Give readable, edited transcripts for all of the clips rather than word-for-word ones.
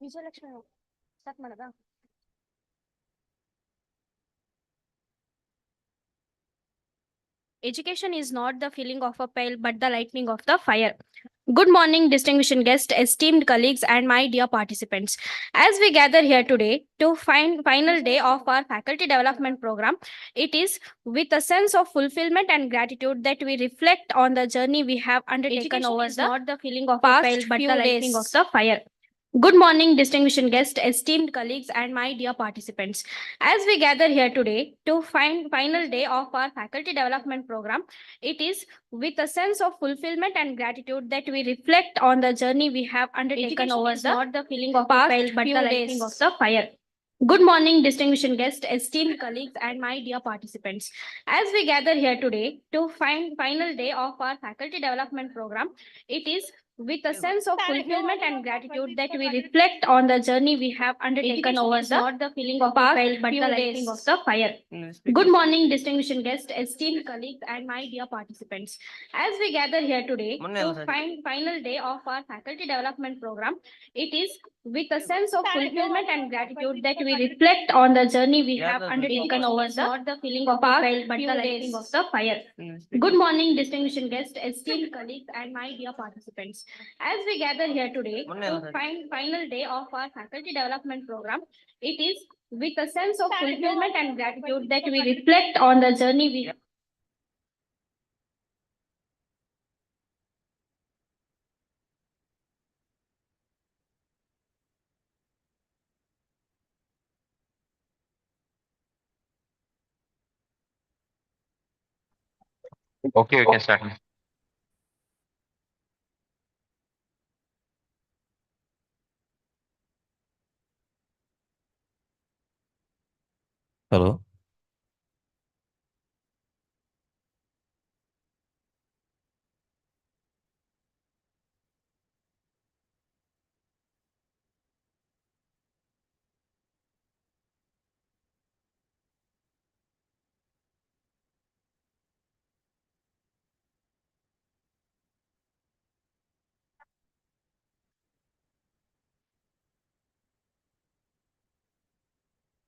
Vijayalakshmi start ಮಾಡದಾ? Education is not the filling of a pail, but the lightning of the fire. Good morning, distinguished guests, esteemed colleagues, and my dear participants. As we gather here today to final day of our faculty development program, it is with a sense of fulfillment and gratitude that we reflect on the journey we have undertaken over the not the filling of a pail, but the lightning of the fire. Good morning, distinguished guests, esteemed colleagues, and my dear participants. As we gather here today to final day of our faculty development program, it is with a sense of fulfillment and gratitude that we reflect on the journey we have undertaken over the not the feeling of past fail, but the lightning of the fire. Good morning, distinguished guests, esteemed colleagues, and my dear participants. As we gather here today to final day of our faculty development program, it is with a sense of fulfillment and gratitude that we reflect on the journey we have undertaken over the not the feeling of past fail, but the lightning of the fire. Good morning, distinguished guests, esteemed colleagues, and my dear participants. As we gather here today to final day of our faculty development program, it is with a sense of fulfillment and gratitude that we reflect on the journey we have undertaken over the not the feeling of past fail, but the lightning of the fire. Good morning, distinguished guests, esteemed colleagues, and my dear participants. As we gather here today to final day of our faculty development program, it is with a sense of fulfillment and gratitude that we reflect on the journey we Okay, we can start. Hello.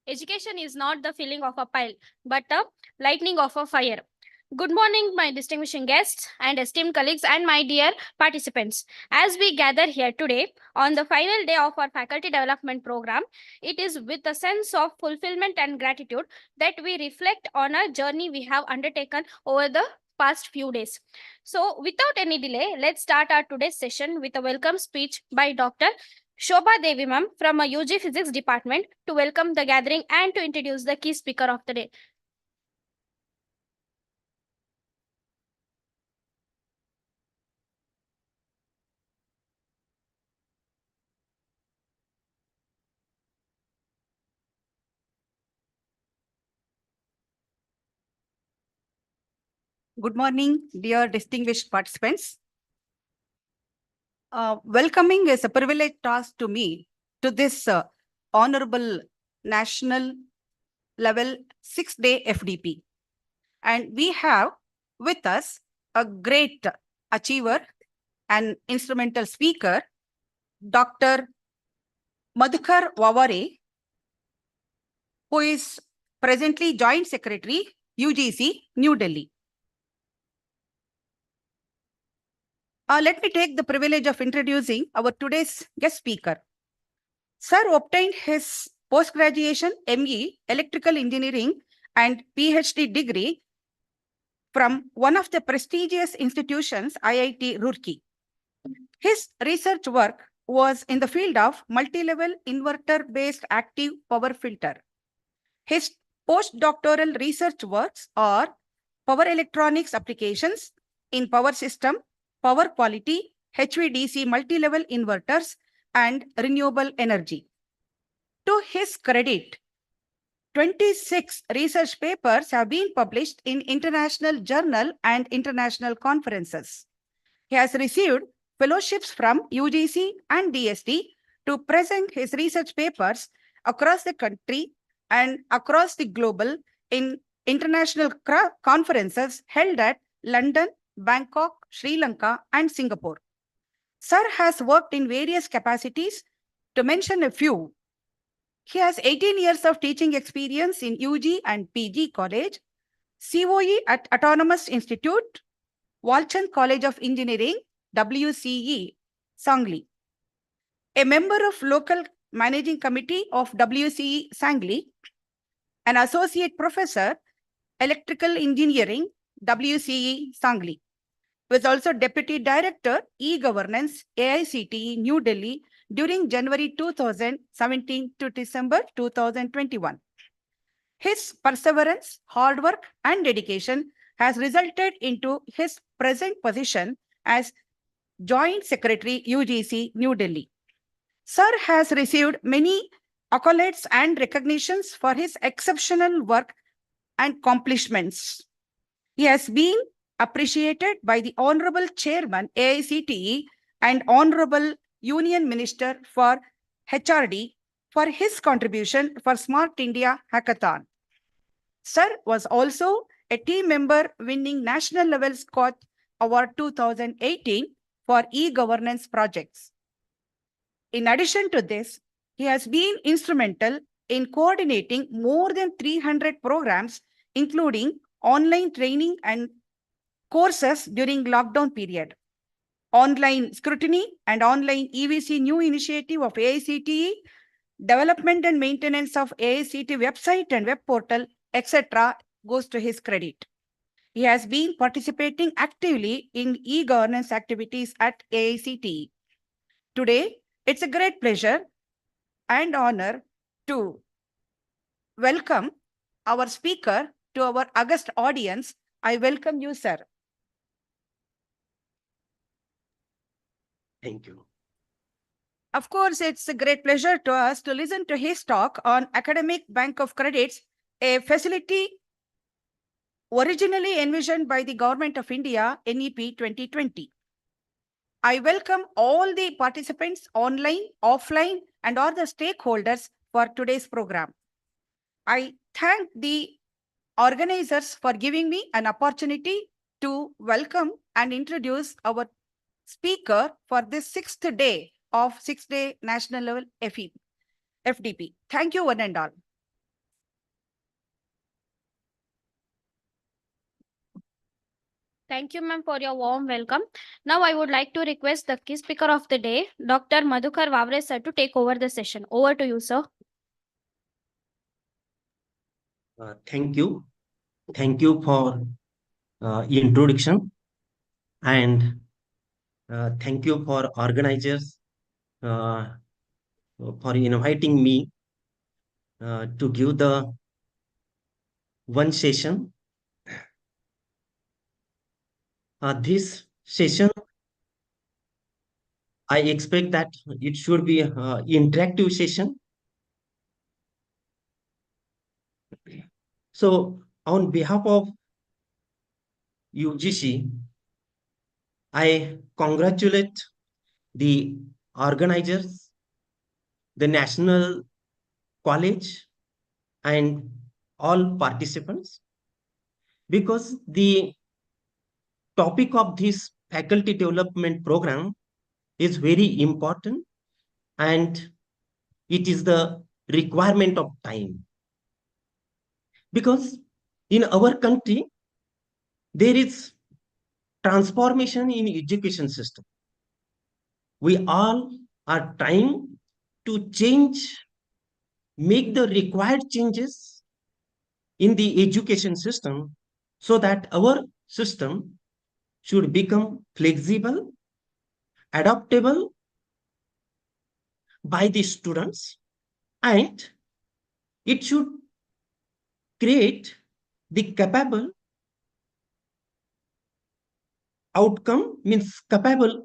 Education is not the filling of a pile, but a lightning of a fire. Good morning, my distinguished guests and esteemed colleagues, and my dear participants. As we gather here today on the final day of our faculty development program, it is with a sense of fulfillment and gratitude that we reflect on a journey we have undertaken over the past few days. So, without any delay, let's start our today's session with a welcome speech by Dr. Shobha Devi ma'am from a UG Physics department to welcome the gathering and to introduce the key speaker of the day. Good morning, dear distinguished participants. Welcoming is a privilege task to me to this honorable national level 6-day FDP. And we have with us a great achiever and instrumental speaker, Dr. Madhukar Wavare, who is presently Joint Secretary, UGC, New Delhi. Let me take the privilege of introducing our today's guest speaker. Sir obtained his post-graduation ME Electrical Engineering and Ph.D. degree from one of the prestigious institutions, IIT Roorkee. His research work was in the field of multi-level inverter-based active power filter. His postdoctoral research works are power electronics applications in power system, power quality, HVDC multi-level inverters, and renewable energy. To his credit, 26 research papers have been published in international journal and international conferences. He has received fellowships from UGC and DST to present his research papers across the country and across the global in international conferences held at London, Bangkok, Sri Lanka, and Singapore. Sir has worked in various capacities To mention a few, he has 18 years of teaching experience in UG and PG college, COE at Autonomous Institute, Walchand College of Engineering, WCE, Sangli. A member of local managing committee of WCE Sangli, an associate professor, electrical engineering, WCE Sangli. Was also Deputy Director, E-Governance, AICTE, New Delhi during January 2017 to December 2021. His perseverance, hard work, and dedication has resulted into his present position as Joint Secretary, UGC, New Delhi. Sir has received many accolades and recognitions for his exceptional work and accomplishments. He has been appreciated by the Honorable Chairman, AICTE, and Honorable Union Minister for HRD for his contribution for Smart India Hackathon. Sir was also a team member winning National Level Scotch Award 2018 for e-governance projects. In addition to this, he has been instrumental in coordinating more than 300 programs, including online training and courses during lockdown period, online scrutiny and online EVC new initiative of AICTE, development and maintenance of AICTE website and web portal, etc. goes to his credit. He has been participating actively in e-governance activities at AICTE. Today, it's a great pleasure and honor to welcome our speaker to our august audience. I welcome you, sir. Thank you. Of course, it's a great pleasure to us to listen to his talk on Academic Bank of Credits, a facility originally envisioned by the Government of India, NEP 2020. I welcome all the participants online, offline, and all the stakeholders for today's program. I thank the organizers for giving me an opportunity to welcome and introduce our speaker for this sixth day of six-day national level FDP. Thank you, one and all. Thank you, ma'am, for your warm welcome. Now, I would like to request the key speaker of the day, Dr. Madhukar Wavare, sir, to take over the session. Over to you, sir. Thank you. Thank you for introduction, and thank you for organizers uh, for inviting me to give the one session. This session, I expect that it should be an interactive session. So, on behalf of UGC, I congratulate the organizers, the National College, and all participants, because the topic of this faculty development program is very important, and it is the requirement of time, because in our country there is transformation in education system. We all are trying to make the required changes in the education system so that our system should become flexible, adaptable by the students, and it should create the capable outcome, means capable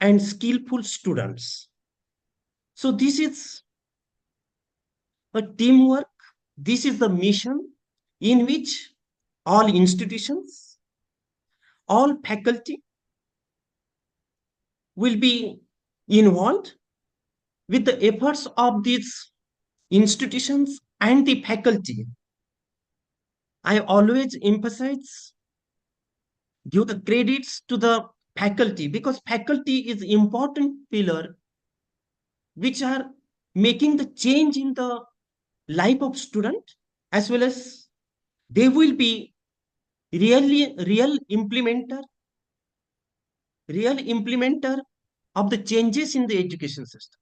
and skillful students. So this is a teamwork. This is the mission in which all institutions, all faculty will be involved with the efforts of these institutions and the faculty. I always emphasize, give the credits to the faculty, because faculty is important pillar which are making the change in the life of student, as well as they will be real implementer of the changes in the education system.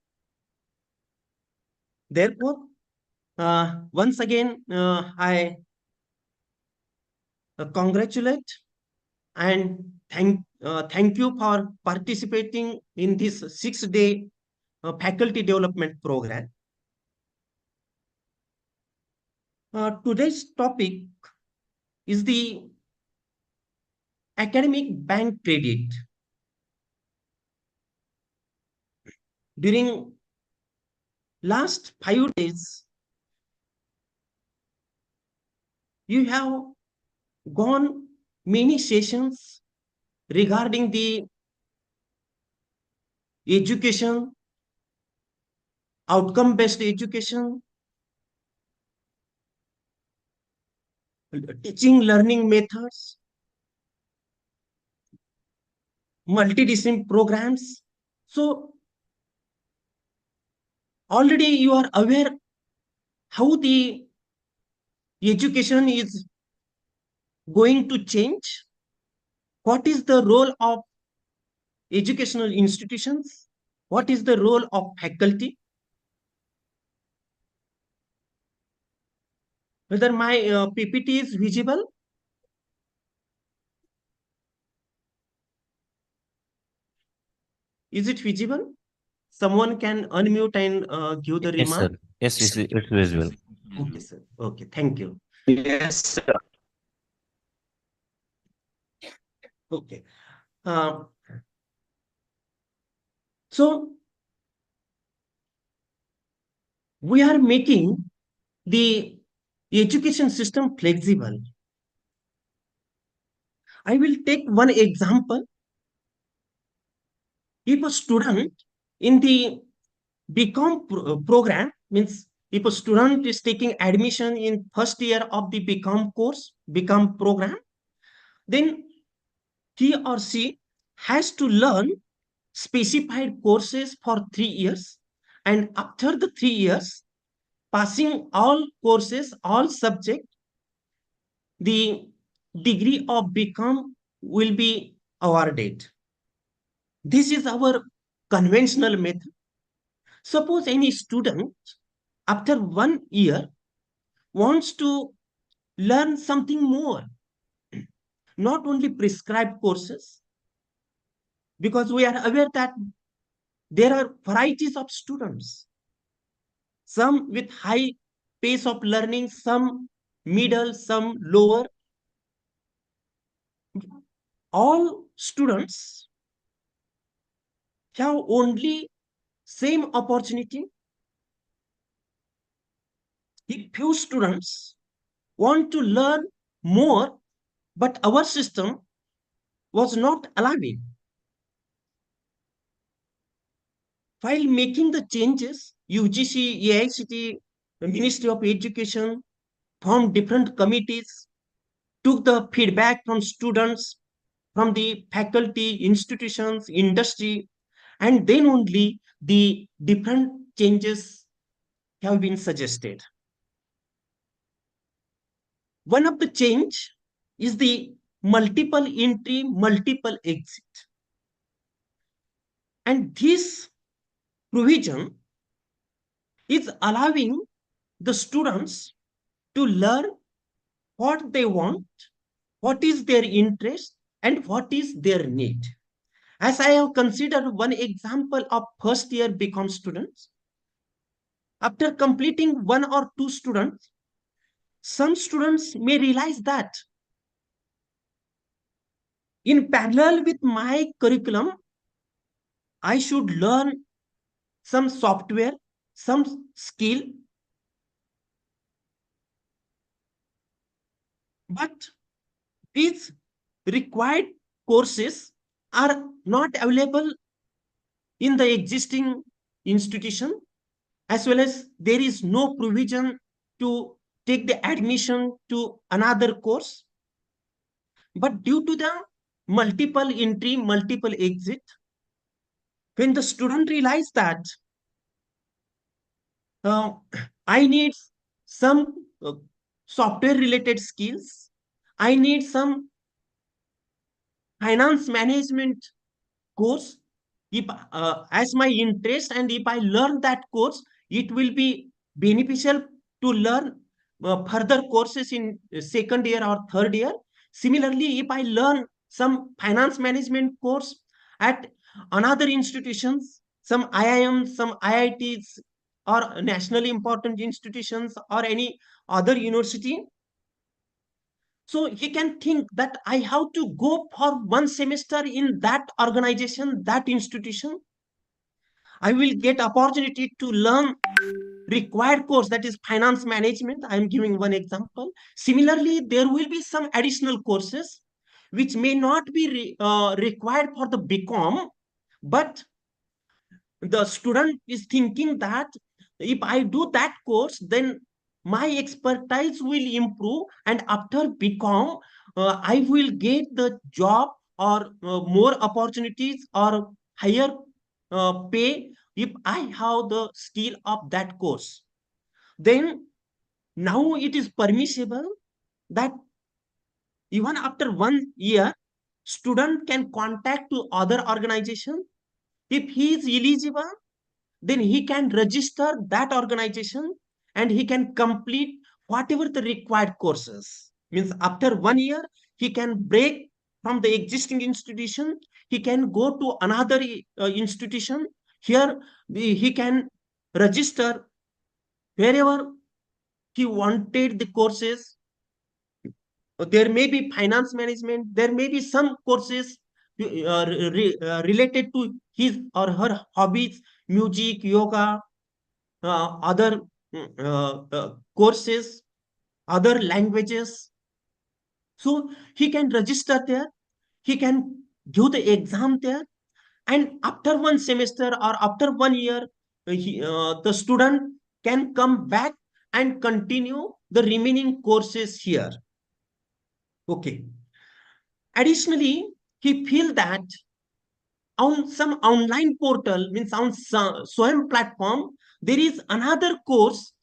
Therefore, once again, I congratulate and thank you for participating in this 6-day faculty development program. Today's topic is the academic bank credit. During last 5 days, you have gone many sessions regarding the education, outcome-based education, teaching learning methods, multidisciplinary programs. So already you are aware how the education is going to change. What is the role of educational institutions? What is the role of faculty? Whether my PPT is visible? Is it visible? Someone can unmute and give the Yes, remark. sir. Yes, it's visible. Okay, sir. Okay, thank you. Yes, sir. Okay. So we are making the education system flexible. I will take one example. If a student in the BCom program, means if a student is taking admission in first year of the BCom course, BCom program, then he or she has to learn specified courses for 3 years, and after the 3 years, passing all courses, all subjects, the degree of BCom will be awarded. This is our conventional method. Suppose any student after 1 year wants to learn something more, not only prescribed courses, because we are aware that there are varieties of students, some with high pace of learning, some middle, some lower. All students have only same opportunity. If few students want to learn more, but our system was not allowing. While making the changes, UGC, AICT, the Ministry of Education formed different committees, took the feedback from students, from the faculty, institutions, industry, and then only the different changes have been suggested. One of the change is the multiple entry, multiple exit. And this provision is allowing the students to learn what they want, what is their interest, and what is their need. As I have considered one example of first year BCom students, after completing 1 or 2 students, some students may realize that in parallel with my curriculum, I should learn some software, some skill, but these required courses are not available in the existing institution, as well as there is no provision to take the admission to another course. But due to the multiple entry, multiple exit, when the student realized that uh, I need some software related skills. I need some finance management course. If as my interest, and if I learn that course, it will be beneficial to learn further courses in second year or third year. Similarly, if I learn some finance management course at another institutions, some IIMs, some IITs, or nationally important institutions, or any other university, so he can think that I have to go for one semester in that organization, that institution. I will get opportunity to learn required course, that is finance management. I am giving one example. Similarly, there will be some additional courses which may not be required for the BCom, but the student is thinking that if I do that course, then my expertise will improve, and after BCom, I will get the job, or more opportunities, or higher pay if I have the skill of that course. Then now it is permissible that even after 1 year, student can contact to other organization. If he is eligible, then he can register that organization, and he can complete whatever the required courses. Means after 1 year, he can break from the existing institution, he can go to another institution. Here he can register wherever he wanted the courses. There may be finance management, there may be some courses related to his or her hobbies, music, yoga, other courses, other languages. So he can register there, he can give the exam there, and after one semester or after 1 year, the student can come back and continue the remaining courses here. Okay. Additionally, he feel that on some online portal, means on Swayam platform, there is another course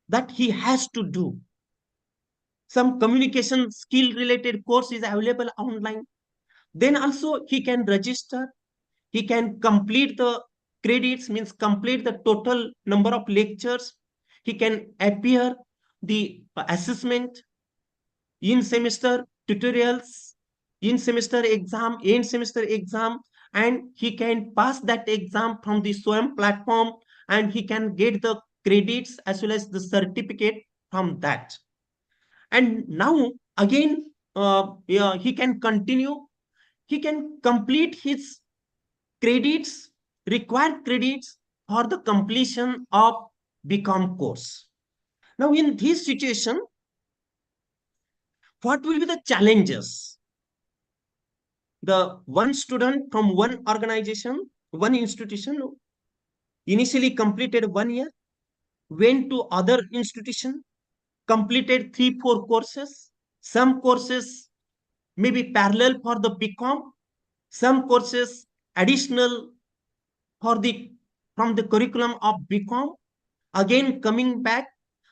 that he has to do. Some communication skill related course is available online. Then also he can register, he can complete the credits, means complete the total number of lectures. He can appear the assessment, in semester tutorials, in semester exam, end semester exam, and he can pass that exam from the Swayam platform, and he can get the credits as well as the certificate from that. And now again, yeah, he can continue, he can complete his credits, required credits for the completion of BCom course. Now in this situation, what will be the challenges? The one student from one organization, one institution, initially completed 1 year, went to other institution, completed 3-4 courses. Some courses may be parallel for the BCom, some courses additional for the from the curriculum of BCom, again coming back,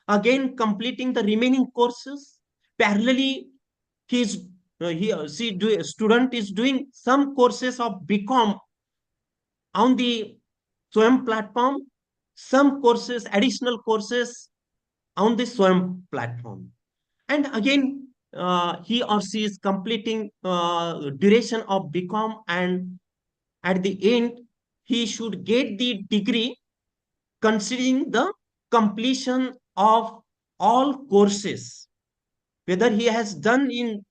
again completing the remaining courses. Parallelly, student is doing some courses of BCom on the Swayam platform, some courses, additional courses on the Swayam platform. And again, he or she is completing duration of BCom, and at the end, he should get the degree considering the completion of all courses, whether he has done in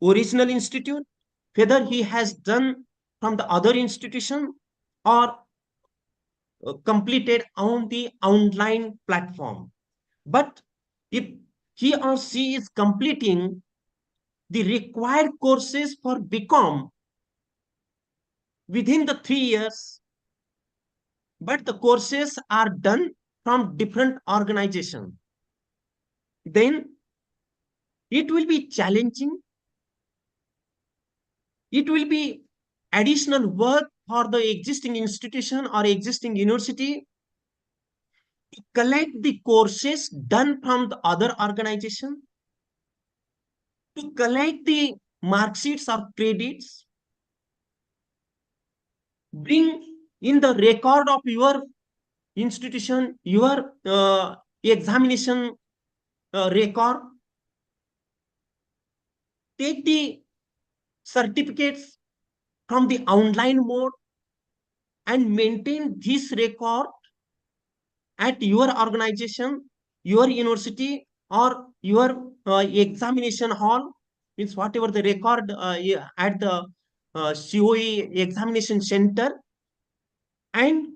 original institute, whether he has done from the other institution, or completed on the online platform. But if he or she is completing the required courses for BCom within the 3 years, but the courses are done from different organization, then it will be challenging. It will be additional work for the existing institution or existing university to collect the courses done from the other organization, to collect the mark sheets or credits, bring in the record of your institution, your examination record, take the certificates from the online mode and maintain this record at your organization, your university, or your examination hall, means whatever the record at the COE examination center, and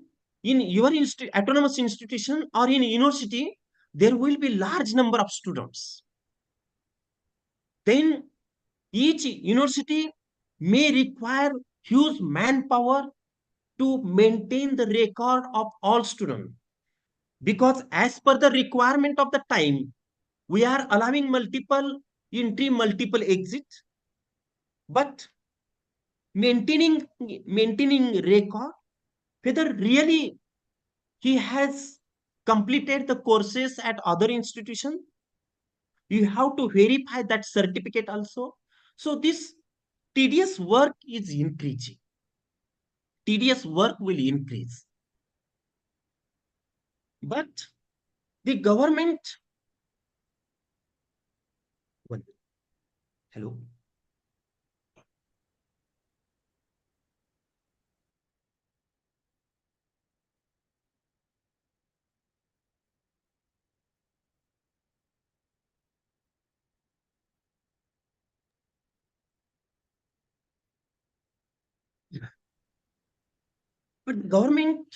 in your autonomous institution or in university, there will be large number of students. Then each university may require huge manpower to maintain the record of all students, because as per the requirement of the time, we are allowing multiple entry, multiple exit, but maintaining record whether really he has completed the courses at other institution. You have to verify that certificate also. So this tedious work is increasing. Tedious work will increase. But the government, hello. But government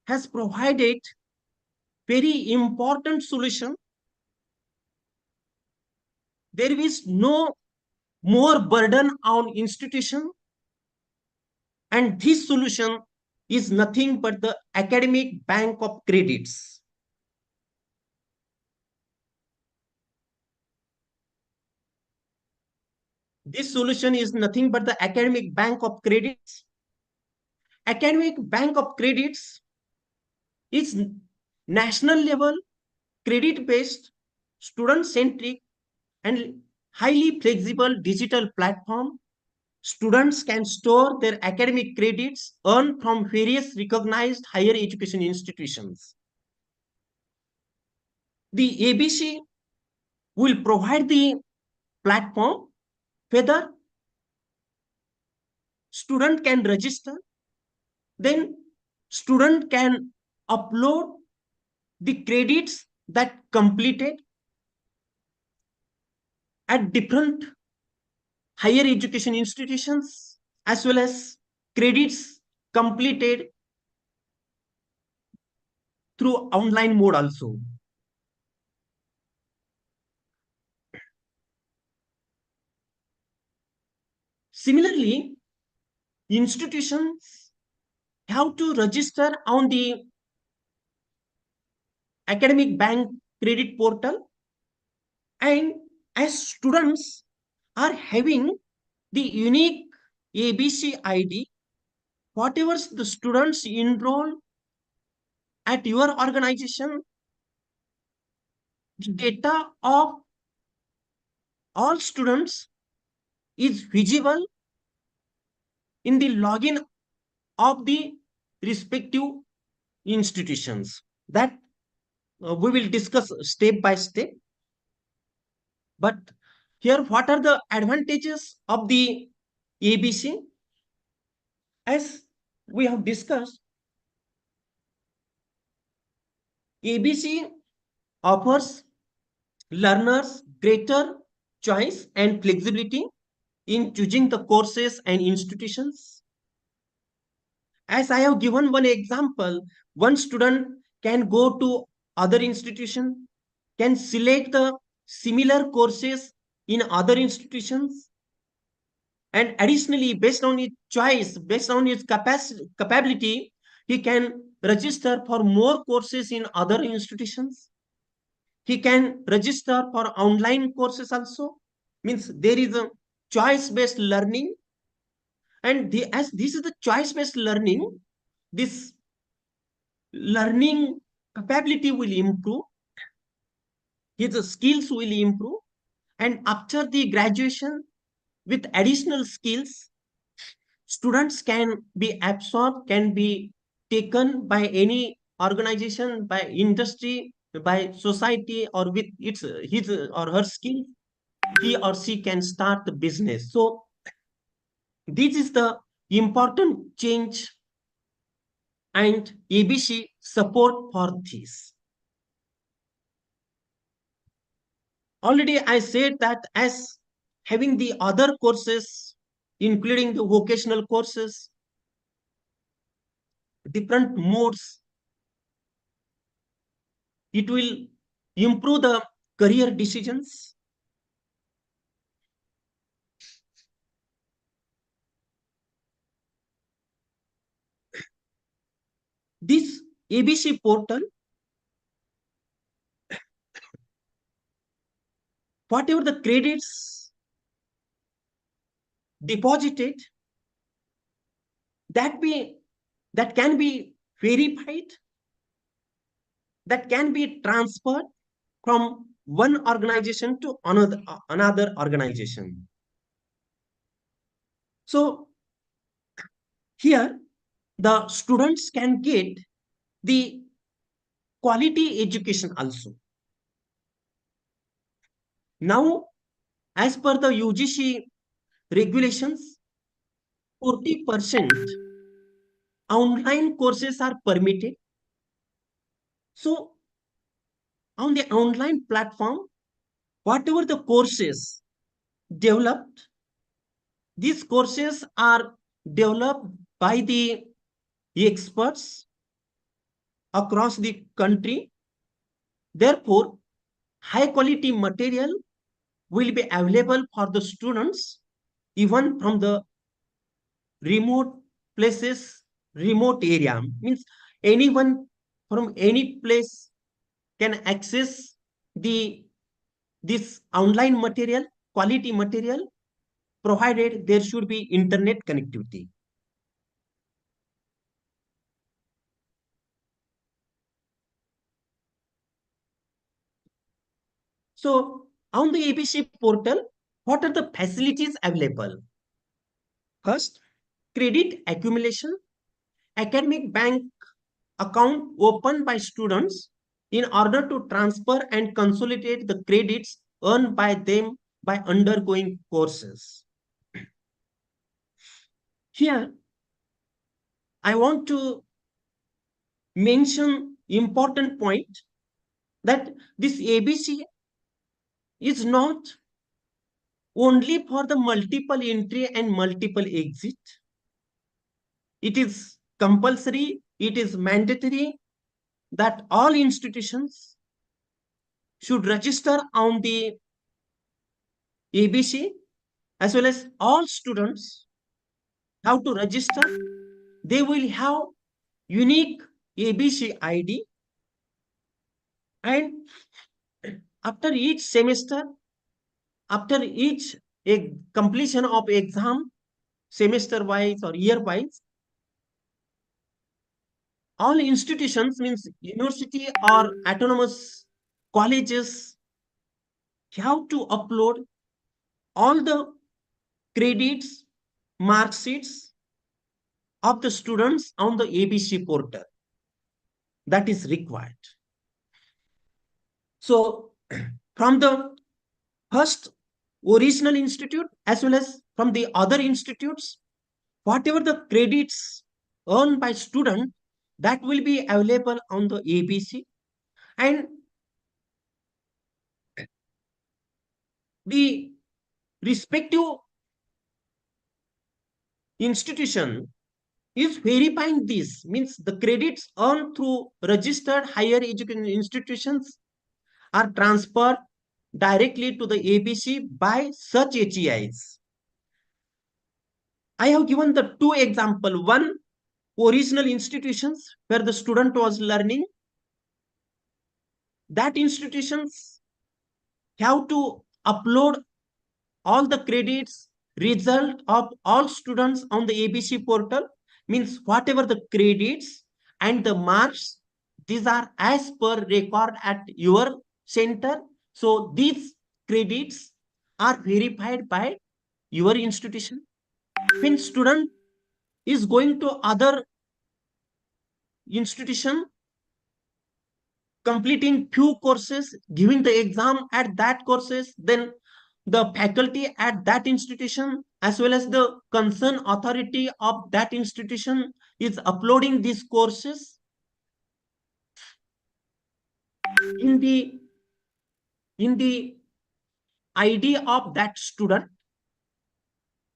has provided very important solution. There is no more burden on institution, and this solution is nothing but the academic bank of credits. This solution is nothing but the academic bank of credits. Academic bank of credits is national level, credit based, student centric, and highly flexible digital platform. Students can store their academic credits earned from various recognized higher education institutions. The ABC will provide the platform whether student can register, then student can upload the credits that completed at different higher education institutions, as well as credits completed through online mode also. Similarly, institutions have to register on the academic bank credit portal, and as students are having the unique ABC ID, whatever the students enroll at your organization, the data of all students is visible in the login of the respective institutions. That we will discuss step by step. But here, what are the advantages of the ABC? As we have discussed, ABC offers learners greater choice and flexibility in choosing the courses and institutions. As I have given one example, one student can go to other institution, can select the similar courses in other institutions, and additionally, based on his choice, based on his capability, he can register for more courses in other institutions. He can register for online courses also. Means there is a choice-based learning, and as this is the choice-based learning, this learning capability will improve, his skills will improve, and after the graduation, with additional skills, students can be absorbed, can be taken by any organization, by industry, by society, or with its his or her skill, he or she can start the business. So this is the important change, and ABC support for this. Already I said that as having the other courses, including the vocational courses, different modes, it will improve the career decisions. This ABC portal, whatever the credits deposited, that be that can be verified, that can be transferred from one organization to another organization. So here the students can get the quality education also. Now, as per the UGC regulations, 40% online courses are permitted. So on the online platform, whatever the courses developed, these courses are developed by the experts across the country. Therefore, high quality material will be available for the students even from the remote places, remote area. Means anyone from any place can access the this online material, quality material, provided there should be internet connectivity. So on the ABC portal, what are the facilities available? First, credit accumulation, academic bank account opened by students in order to transfer and consolidate the credits earned by them by undergoing courses. Here, I want to mention important point that this ABC is not only for the multiple entry and multiple exit. It is compulsory, it is mandatory that all institutions should register on the ABC, as well as all students have to register. They will have unique ABC ID, and after each semester, after each completion of exam, semester wise or year wise, all institutions, means university or autonomous colleges, have to upload all the credits, mark sheets of the students on the ABC portal. That is required. So from the first original institute as well as from the other institutes, whatever the credits earned by student, that will be available on the ABC, and the respective institution is verifying this, means the credits earned through registered higher education institutions are transferred directly to the ABC by such HEIs. I have given the two example. One, original institutions where the student was learning. That institutions have to upload all the credits, result of all students on the ABC portal, means whatever the credits and the marks these are as per record at your center. So these credits are verified by your institution. When student is going to other institution, completing few courses, giving the exam at that courses, then the faculty at that institution as well as the concerned authority of that institution is uploading these courses in the ID of that student.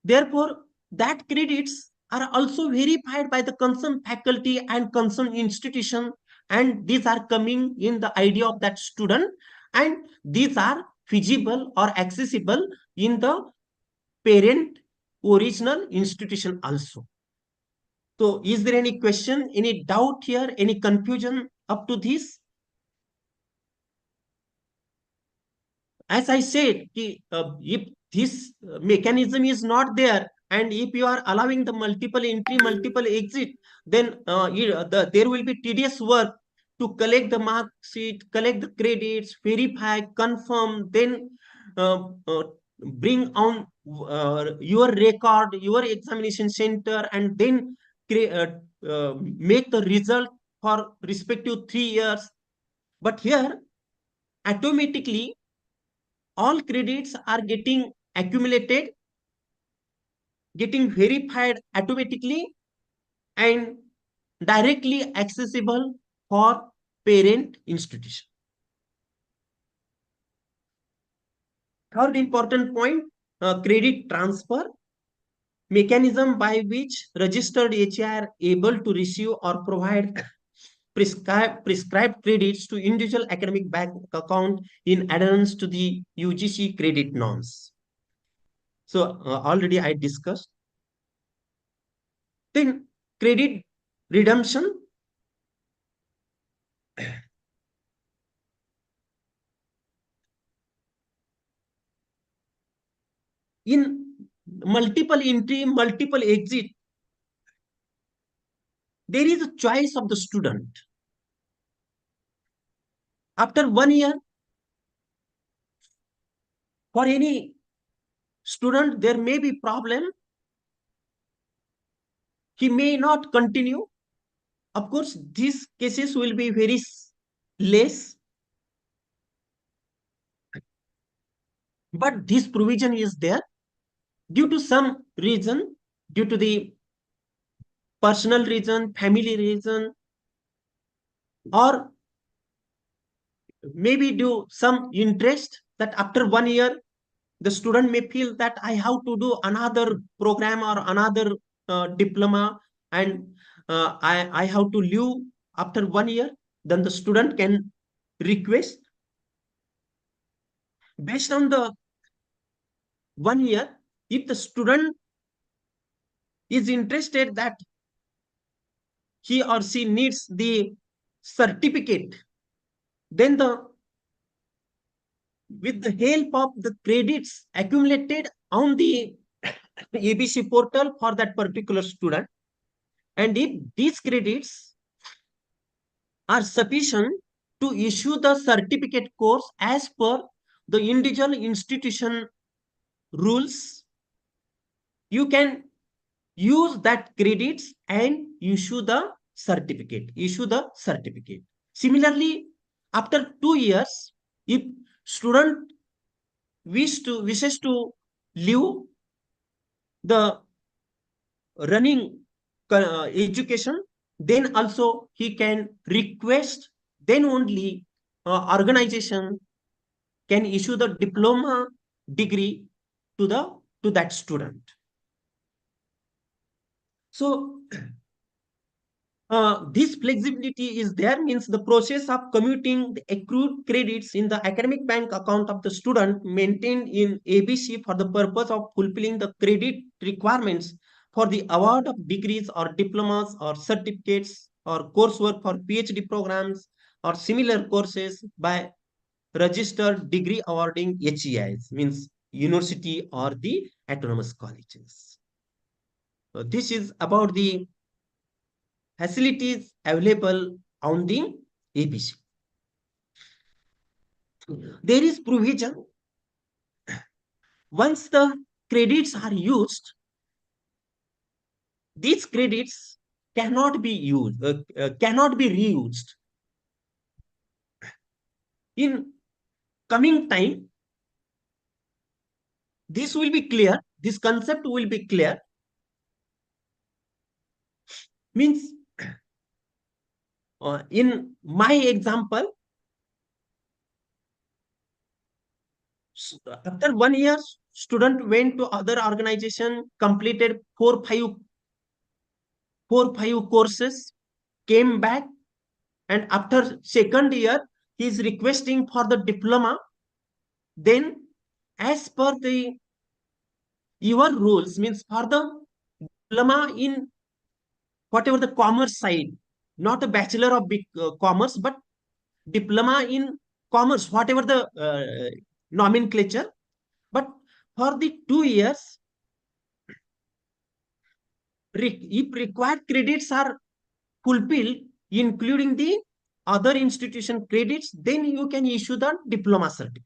Therefore, that credits are also verified by the concerned faculty and concerned institution, and these are coming in the ID of that student, and these are feasible or accessible in the parent original institution also. So, is there any question, any doubt here, any confusion up to this? As I said, if this mechanism is not there, and if you are allowing the multiple entry, multiple exit, then there will be tedious work to collect the mark sheet, collect the credits, verify, confirm, then uh, uh, bring on your record, your examination center, and then make the result for respective 3 years. But here, automatically, all credits are getting accumulated, getting verified automatically, and directly accessible for parent institution. Third important point, credit transfer mechanism by which registered HI are able to receive or provide prescribed credits to individual academic bank account in adherence to the UGC credit norms. So already I discussed. Then credit redemption. In multiple entry, multiple exit, there is a choice of the student. After 1 year, for any student, there may be problem. He may not continue. Of course, these cases will be very less. But this provision is there due to some reason, due to the personal reason, family reason, or maybe due some interest that after 1 year, the student may feel that I have to do another program or another diploma, and I have to leave after 1 year, then the student can request based on the 1 year. If the student is interested that he or she needs the certificate, then with the help of the credits accumulated on the ABC portal for that particular student, and if these credits are sufficient to issue the certificate course as per the individual institution rules, you can use that credits and issue the certificate. Similarly, after 2 years, if student wishes to leave the running education, then also he can request, then only organization can issue the diploma degree to that student. So this flexibility is there, means the process of commuting the accrued credits in the academic bank account of the student maintained in ABC for the purpose of fulfilling the credit requirements for the award of degrees or diplomas or certificates or coursework for PhD programs or similar courses by registered degree awarding HEIs, means university or the autonomous colleges. So this is about the facilities available on the ABC. There is provision. Once the credits are used, these credits cannot be cannot be reused. In coming time, this will be clear. This concept will be clear. Means, in my example, after 1 year, student went to other organization, completed four, five courses, came back, and after second year, he is requesting for the diploma. Then, as per the your rules, means for the diploma in whatever the commerce side, not a bachelor of commerce, but diploma in commerce, whatever the nomenclature. But for the 2 years, if required credits are fulfilled, including the other institution credits, then you can issue the diploma certificate.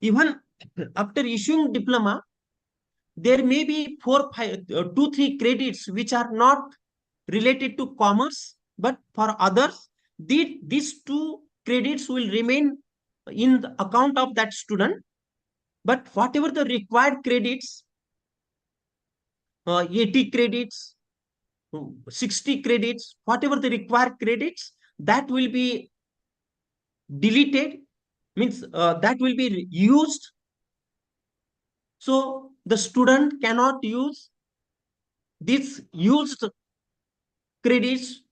Even after issuing diploma, there may be 2, 3 credits which are not related to commerce, but for others, these 2 credits will remain in the account of that student. But whatever the required credits, 80 credits, 60 credits, whatever the required credits, that will be deleted, means that will be used. So the student cannot use these used credits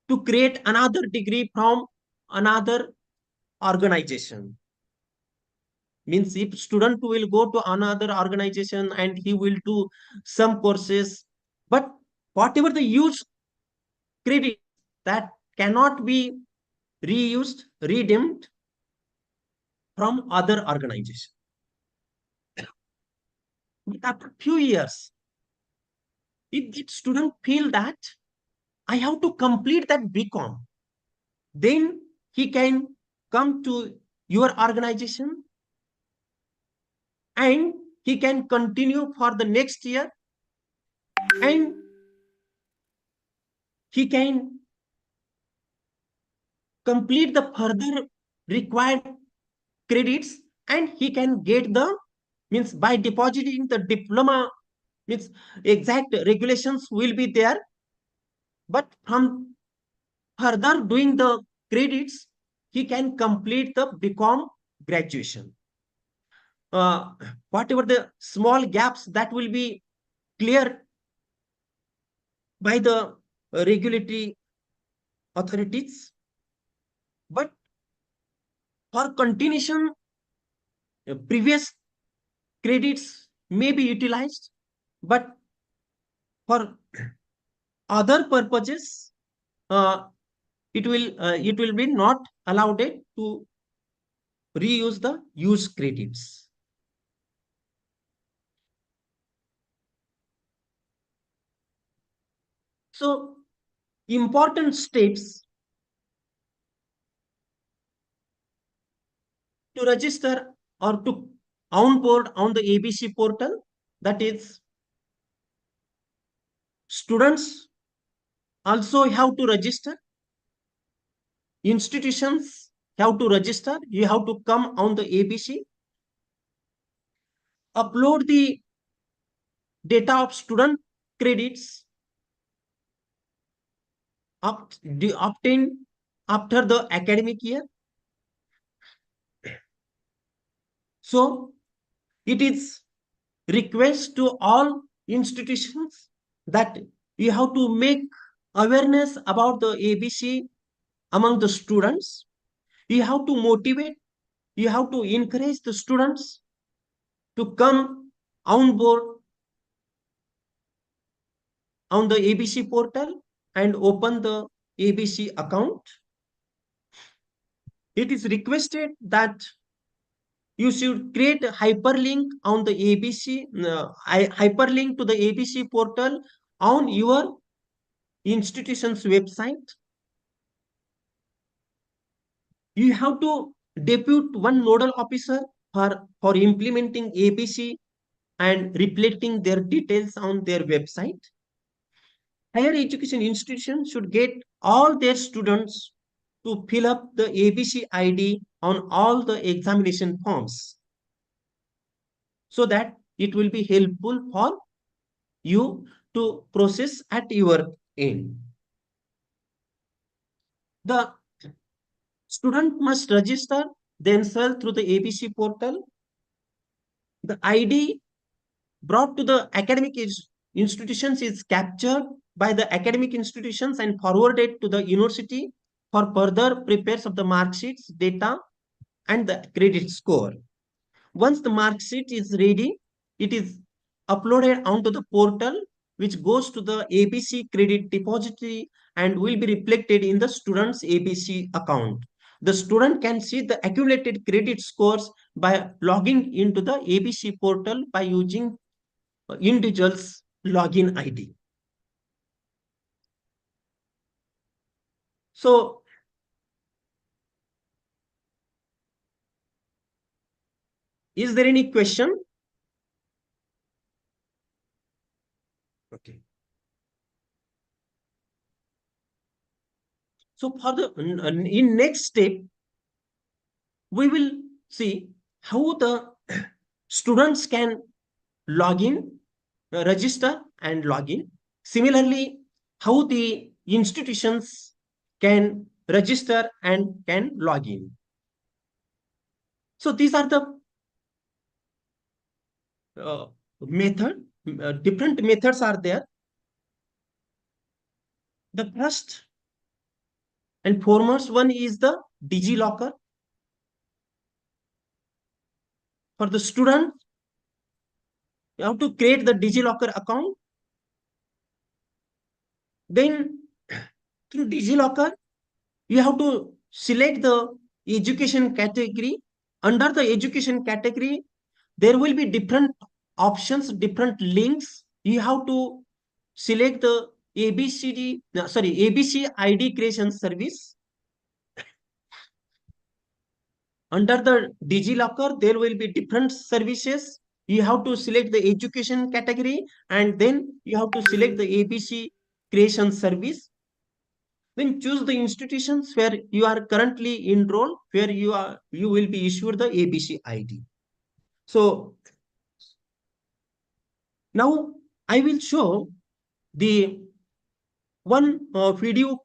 to create another degree from another organization. Means if student will go to another organization and he will do some courses, but whatever the used credit, that cannot be reused, redeemed from other organization. But after few years, if the student feel that I have to complete that BCom, then he can come to your organization and he can continue for the next year, and he can complete the further required credits, and he can get the, means by depositing the diploma, means exact regulations will be there, but from further doing the credits, he can complete the BCom graduation. Whatever the small gaps, that will be cleared by the regulatory authorities. But for continuation, previous credits may be utilized, but for other purposes, it will be not allowed to reuse the used credits. So important steps to register or to onboard on the ABC portal, that is, students also have to register, institutions have to register, you have to come on the ABC, upload the data of student credits obtained after the academic year. So it is request to all institutions that you have to make awareness about the ABC among the students. You have to motivate, you have to encourage the students to come on board on the ABC portal and open the ABC account. It is requested that you should create a hyperlink on the ABC, hyperlink to the ABC portal on your institution's website. You have to depute one nodal officer for implementing ABC and reflecting their details on their website. Higher education institutions should get all their students to fill up the ABC ID on all the examination forms so that it will be helpful for you to process at your end. The student must register themselves through the ABC portal. The ID brought to the academic institutions is captured by the academic institutions and forwarded to the university for further prepares of the mark sheets, data, and the credit score. Once the mark sheet is ready, it is uploaded onto the portal, which goes to the ABC credit depository and will be reflected in the student's ABC account. The student can see the accumulated credit scores by logging into the ABC portal by using individual's login ID. So, is there any question? Okay. So for the in next step, we will see how the students can log in, register and log in. Similarly, how the institutions can register and can log in. So these are the different methods are there. The first and foremost one is the DigiLocker. For the student, you have to create the DigiLocker account. Then through DigiLocker, you have to select the education category. Under the education category, there will be different options, different links. You have to select the ABC ID creation service. Under the DigiLocker, there will be different services. You have to select the education category and then you have to select the ABC creation service. Then choose the institutions where you are currently enrolled, where you will be issued the ABC ID. So now I will show the one one video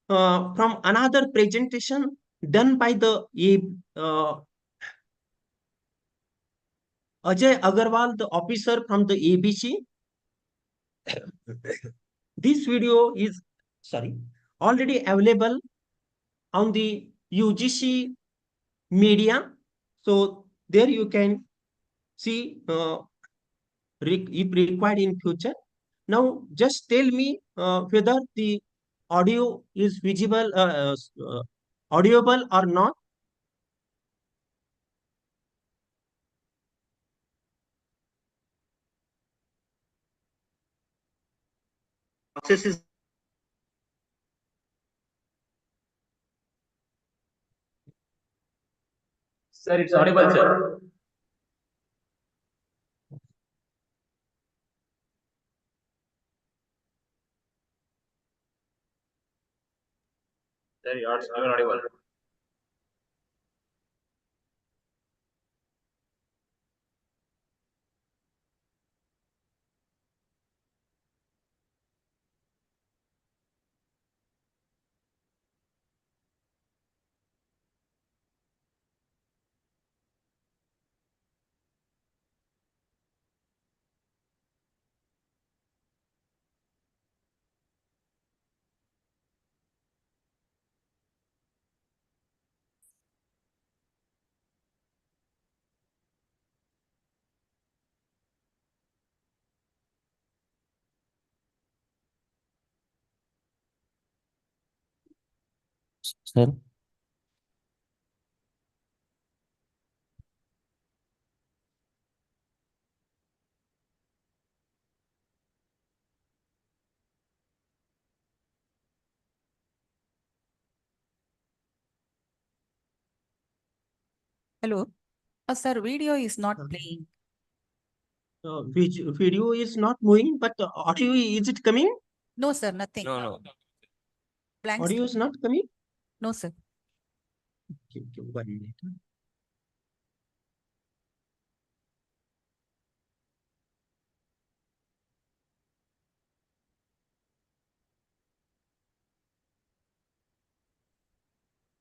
from another presentation done by the Ajay Agarwal, the officer from the ABC. This video is already available on the UGC media. So there you can see if required in future. Now just tell me whether the audio is visible, audible or not. Process is Sir, it's audible, sir. Sir, you're audible. Sir, Hello. Sir, video is not playing. Which video is not moving, but audio is it coming? No, sir, nothing. No. Blank Audio screen. is not coming. No, sir. Okay, 1 minute.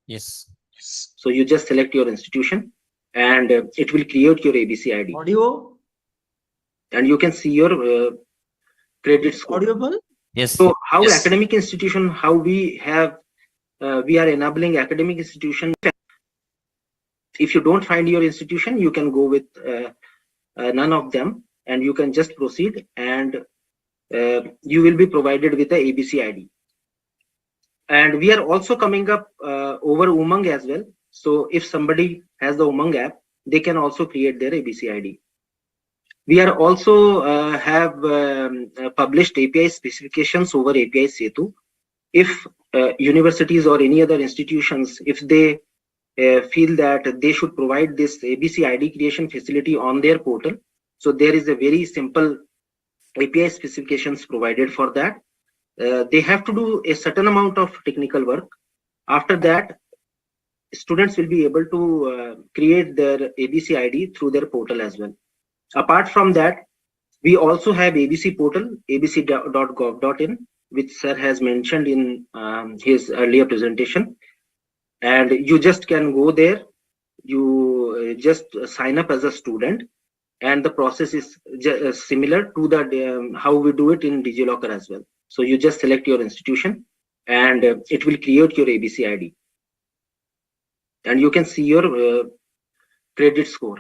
Yes. So you just select your institution and it will create your ABC ID Audio and you can see your credit is score. audible. Yes. So how Yes. academic institution, how we have, we are enabling academic institution. If you don't find your institution, you can go with none of them and you can just proceed and you will be provided with the ABC ID. And we are also coming up over Umang as well. So if somebody has the Umang app, they can also create their ABC ID. We are also have published API specifications over API Setu. If universities or any other institutions, if they feel that they should provide this ABC ID creation facility on their portal, so there is a very simple API specifications provided for that. They have to do a certain amount of technical work. After that, students will be able to create their ABC ID through their portal as well. Apart from that, we also have ABC portal, abc.gov.in, which sir has mentioned in his earlier presentation. And you just can go there, you just sign up as a student, and the process is similar to the how we do it in DigiLocker as well. So you just select your institution and it will create your ABC ID. And you can see your credit score.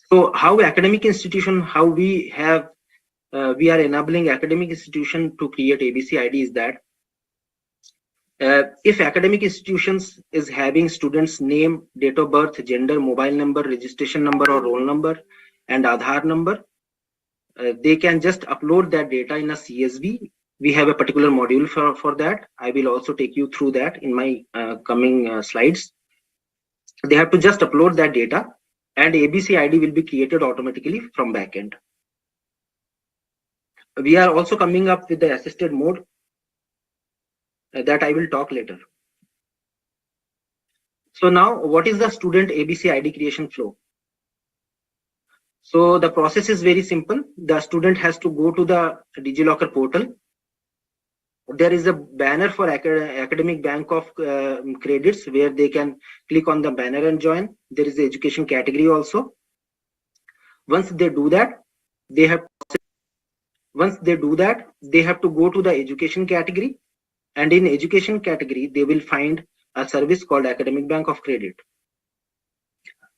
So how academic institution, how we have, we are enabling academic institution to create ABC ID is that if academic institutions is having students name, date of birth, gender, mobile number, registration number or roll number and Aadhaar number, they can just upload that data in a CSV. We have a particular module for that. I will also take you through that in my coming slides. They have to just upload that data and ABC ID will be created automatically from backend. We are also coming up with the assisted mode that I will talk later. So now what is the student ABC ID creation flow? So the process is very simple. The student has to go to the DigiLocker portal. There is a banner for academic bank of credits where they can click on the banner and join. There is the education category also. Once they do that, they have to go to the education category, and in education category they will find a service called academic bank of credit.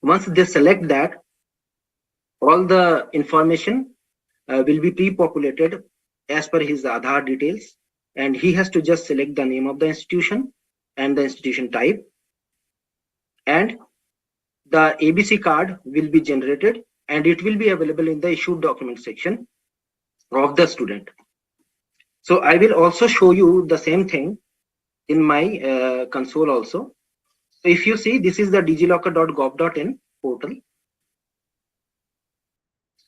Once they select that, all the information will be pre-populated as per his Aadhaar details, and he has to just select the name of the institution and the institution type, and the ABC card will be generated and it will be available in the issued document section of the student. So I will also show you the same thing in my console also. So if you see, this is the digilocker.gov.in portal.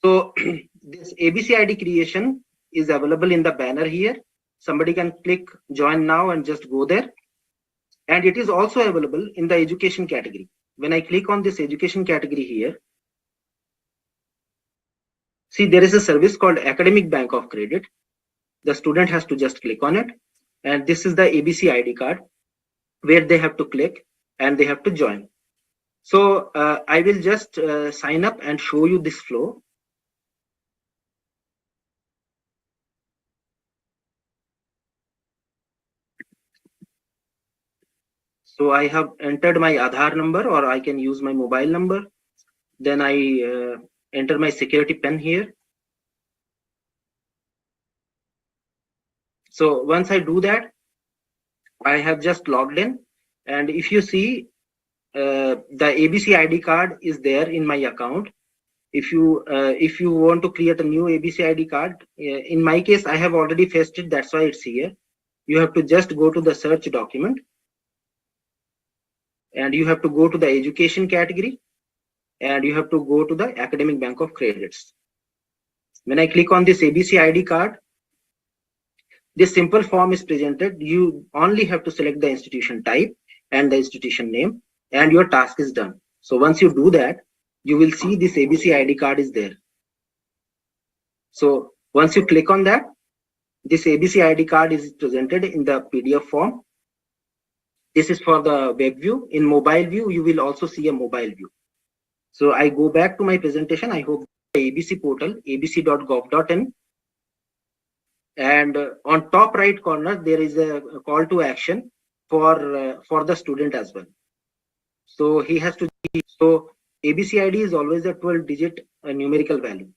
So this ABC ID creation is available in the banner here. Somebody can click join now and just go there. And it is also available in the education category. When I click on this education category here, see there is a service called Academic Bank of Credit. The student has to just click on it. And this is the ABC ID card where they have to click and they have to join. So I will just sign up and show you this flow. So I have entered my Aadhaar number, or I can use my mobile number. Then I enter my security PIN here. So once I do that, I have just logged in. And if you see, the ABC ID card is there in my account. If you want to create a new ABC ID card, in my case, I have already fetched it. That's why it's here. You have to just go to the search document. And you have to go to the education category. and you have to go to the academic bank of credits. When I click on this ABC ID card, this simple form is presented. You only have to select the institution type and the institution name, and your task is done. So once you do that, you will see this ABC ID card is there. So once you click on that, this ABC ID card is presented in the PDF form. This is for the web view. In mobile view, you will also see a mobile view. So I go back to my presentation. I hope the ABC portal, abc.gov.in. And on top right corner, there is a call to action for the student as well. So he has to, so ABC ID is always a 12-digit numerical value.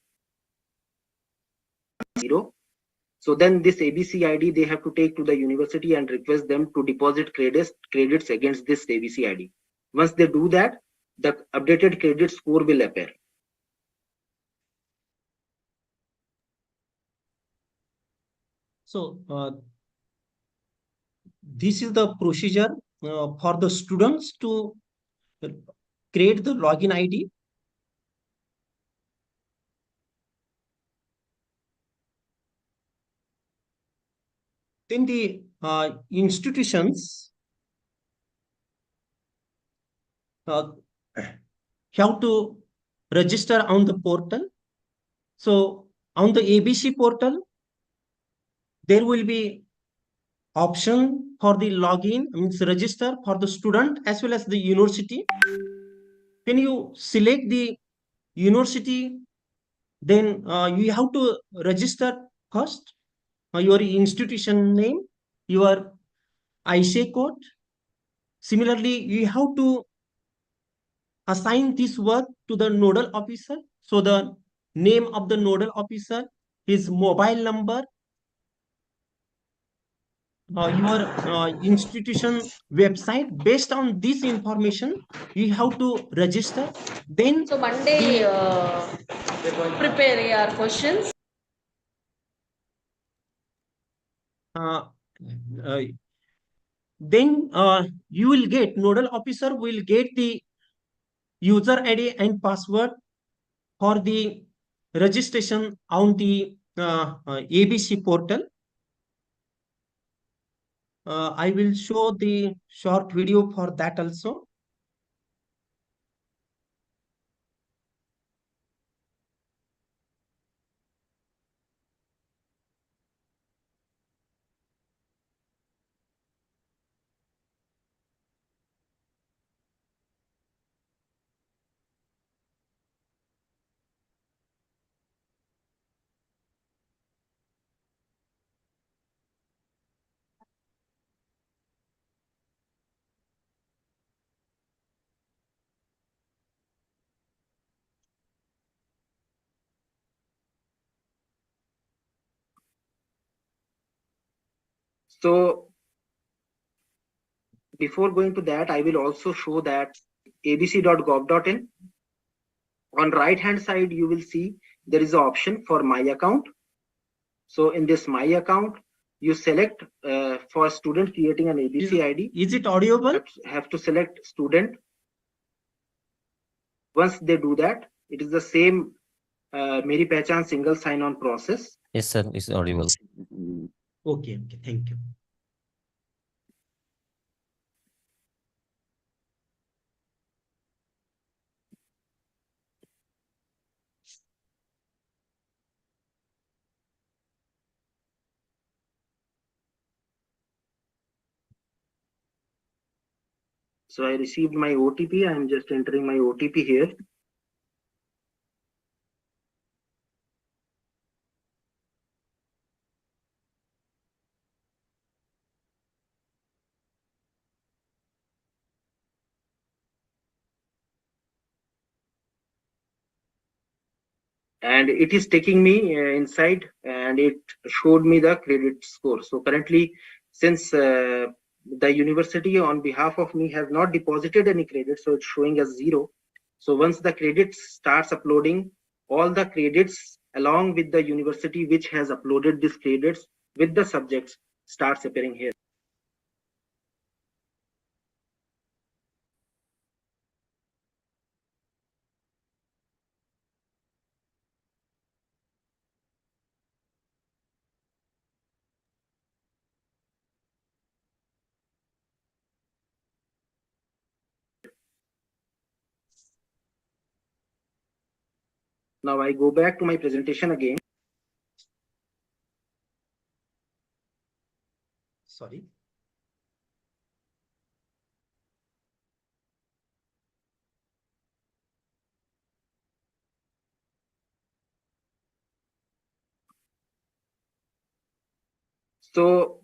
0. So then this ABC ID, they have to take to the university and request them to deposit credits against this ABC ID. Once they do that, the updated credit score will appear. So this is the procedure for the students to create the login ID. Then the institutions have to register on the portal. So on the ABC portal, there will be option for the login, means register for the student as well as the university. When you select the university, then you have to register first your institution name, your ISA code. Similarly, you have to assign this work to the nodal officer. So the name of the nodal officer, his mobile number, your institution website. Based on this information, you have to register. Then So Monday, prepare your questions. Then you will get, nodal officer will get the user ID and password for the registration on the ABC portal. I will show the short video for that also. So before going to that, I will also show that abc.gov.in. On right hand side, you will see there is an option for my account. So in this my account, you select for student creating an ABC ID. Is it audible? Have to select student. Once they do that, it is the same Meri Pehchan single sign-on process. Yes, sir. It's audible. Okay, thank you. So I received my OTP. I am just entering my OTP here. And it is taking me inside, and it showed me the credit score. So currently, since the university on behalf of me has not deposited any credit, so it's showing as 0. So once the credits starts uploading, all the credits along with the university which has uploaded these credits with the subjects starts appearing here. Now I go back to my presentation again. Sorry. So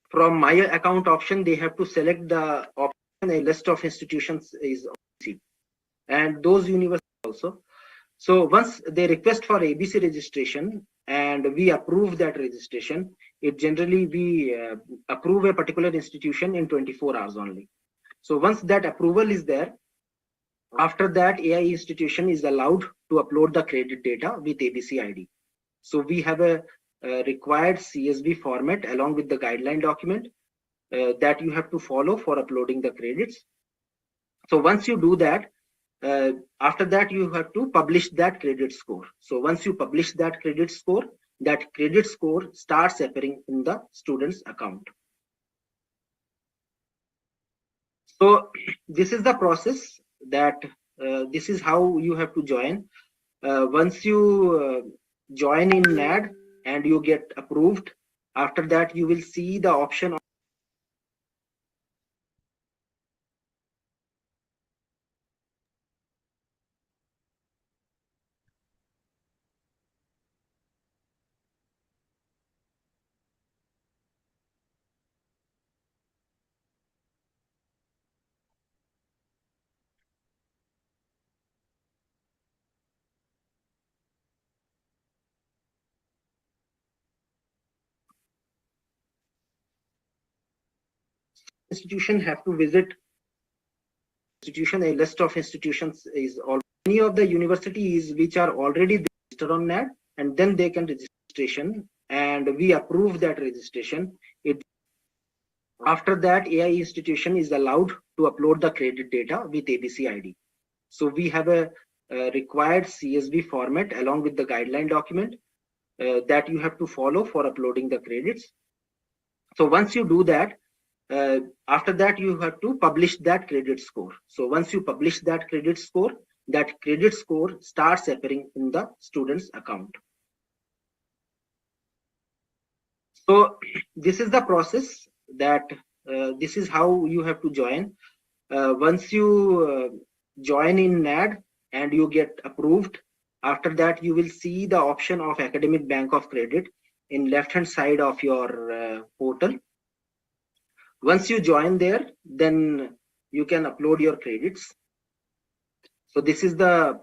from my account option, they have to select the option. A list of institutions is ABC, and those universities also. So once they request for ABC registration and we approve that registration, it generally we approve a particular institution in 24 hours only. So once that approval is there, after that AI institution is allowed to upload the credit data with ABC ID. So we have a required CSV format along with the guideline document that you have to follow for uploading the credits. So once you do that, after that you have to publish that credit score. So once you publish that credit score starts appearing in the student's account. So this is the process that this is how you have to join. Once you join in NAD and you get approved, after that you will see the option of institution have to visit institution. A list of institutions is all many of the universities which are already registered on NAD, and then they can registration and we approve that registration. It after that AI institution is allowed to upload the credit data with ABC ID. So we have a required CSV format along with the guideline document that you have to follow for uploading the credits. So once you do that, after that you have to publish that credit score. So once you publish that credit score starts appearing in the student's account. So this is the process that this is how you have to join. Once you join in NAD and you get approved, after that you will see the option of Academic Bank of Credit in left hand side of your portal. Once you join there, then you can upload your credits. So this is the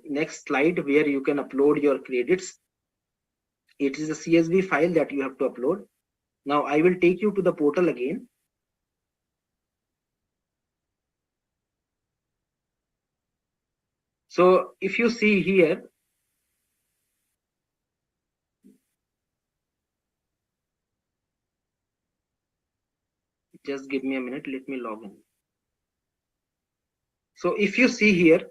next slide where you can upload your credits. It is a CSV file that you have to upload. Now I will take you to the portal again. So if you see here, just give me a minute, let me log in. So if you see here,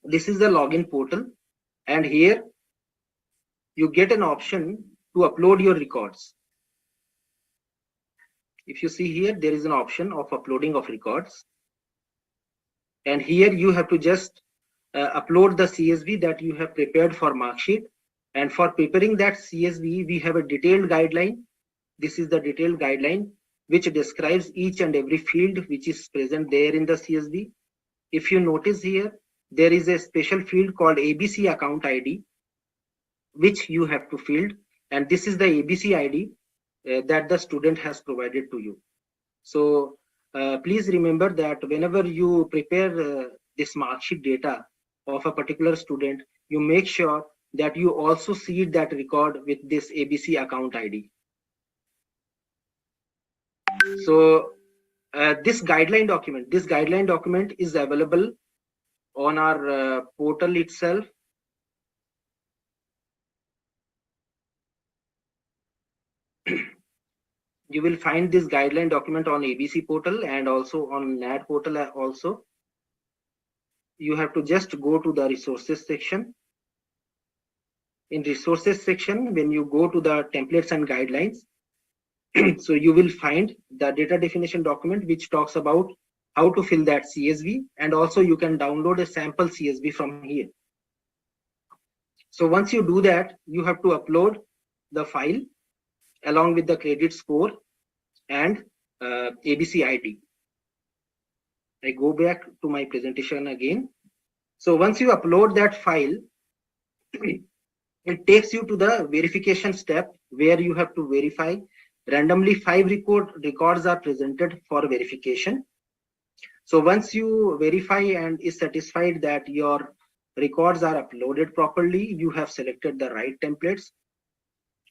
this is the login portal, and here you get an option to upload your records. If you see here, there is an option of uploading of records, and here you have to just upload the CSV that you have prepared for marksheet. And for preparing that CSV, we have a detailed guideline. This is the detailed guideline which describes each and every field which is present there in the CSV. If you notice here, there is a special field called ABC account ID, which you have to fill, and this is the ABC ID that the student has provided to you. So please remember that whenever you prepare this marksheet data of a particular student, you make sure that you also seed that record with this ABC account ID. So this guideline document is available on our portal itself. You will find this guideline document on ABC portal and also on NAD portal also. You have to just go to the resources section. In resources section, when you go to the templates and guidelines, so you will find the data definition document which talks about how to fill that CSV, and also you can download a sample CSV from here. So once you do that, you have to upload the file along with the credit score and ABC ID. I go back to my presentation again. So once you upload that file, it takes you to the verification step where you have to verify. Randomly 5 records are presented for verification. So once you verify and is satisfied that your records are uploaded properly, you have selected the right templates.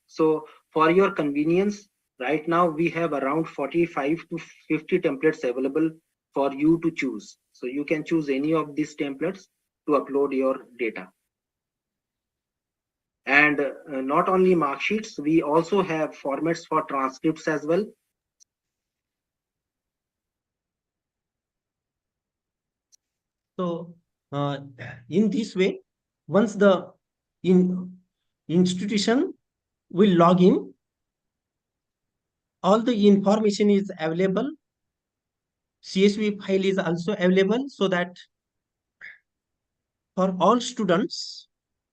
So for your convenience, right now we have around 45 to 50 templates available for you to choose. So you can choose any of these templates to upload your data. And not only mark sheets, we also have formats for transcripts as well. So in this way, once the institution will log in, all the information is available. CSV file is also available, so that for all students,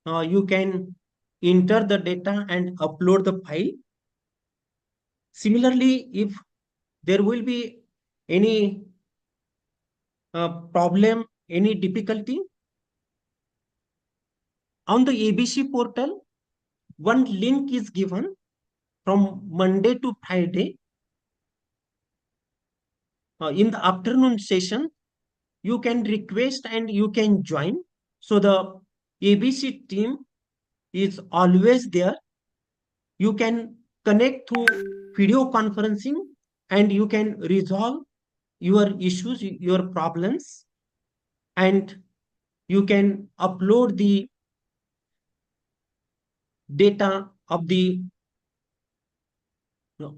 you can enter the data and upload the file. Similarly, if there will be any problem, any difficulty, on the ABC portal, one link is given from Monday to Friday. In the afternoon session, you can request and you can join. So the ABC team is always there. You can connect through video conferencing and you can resolve your issues, your problems, and you can upload the data of the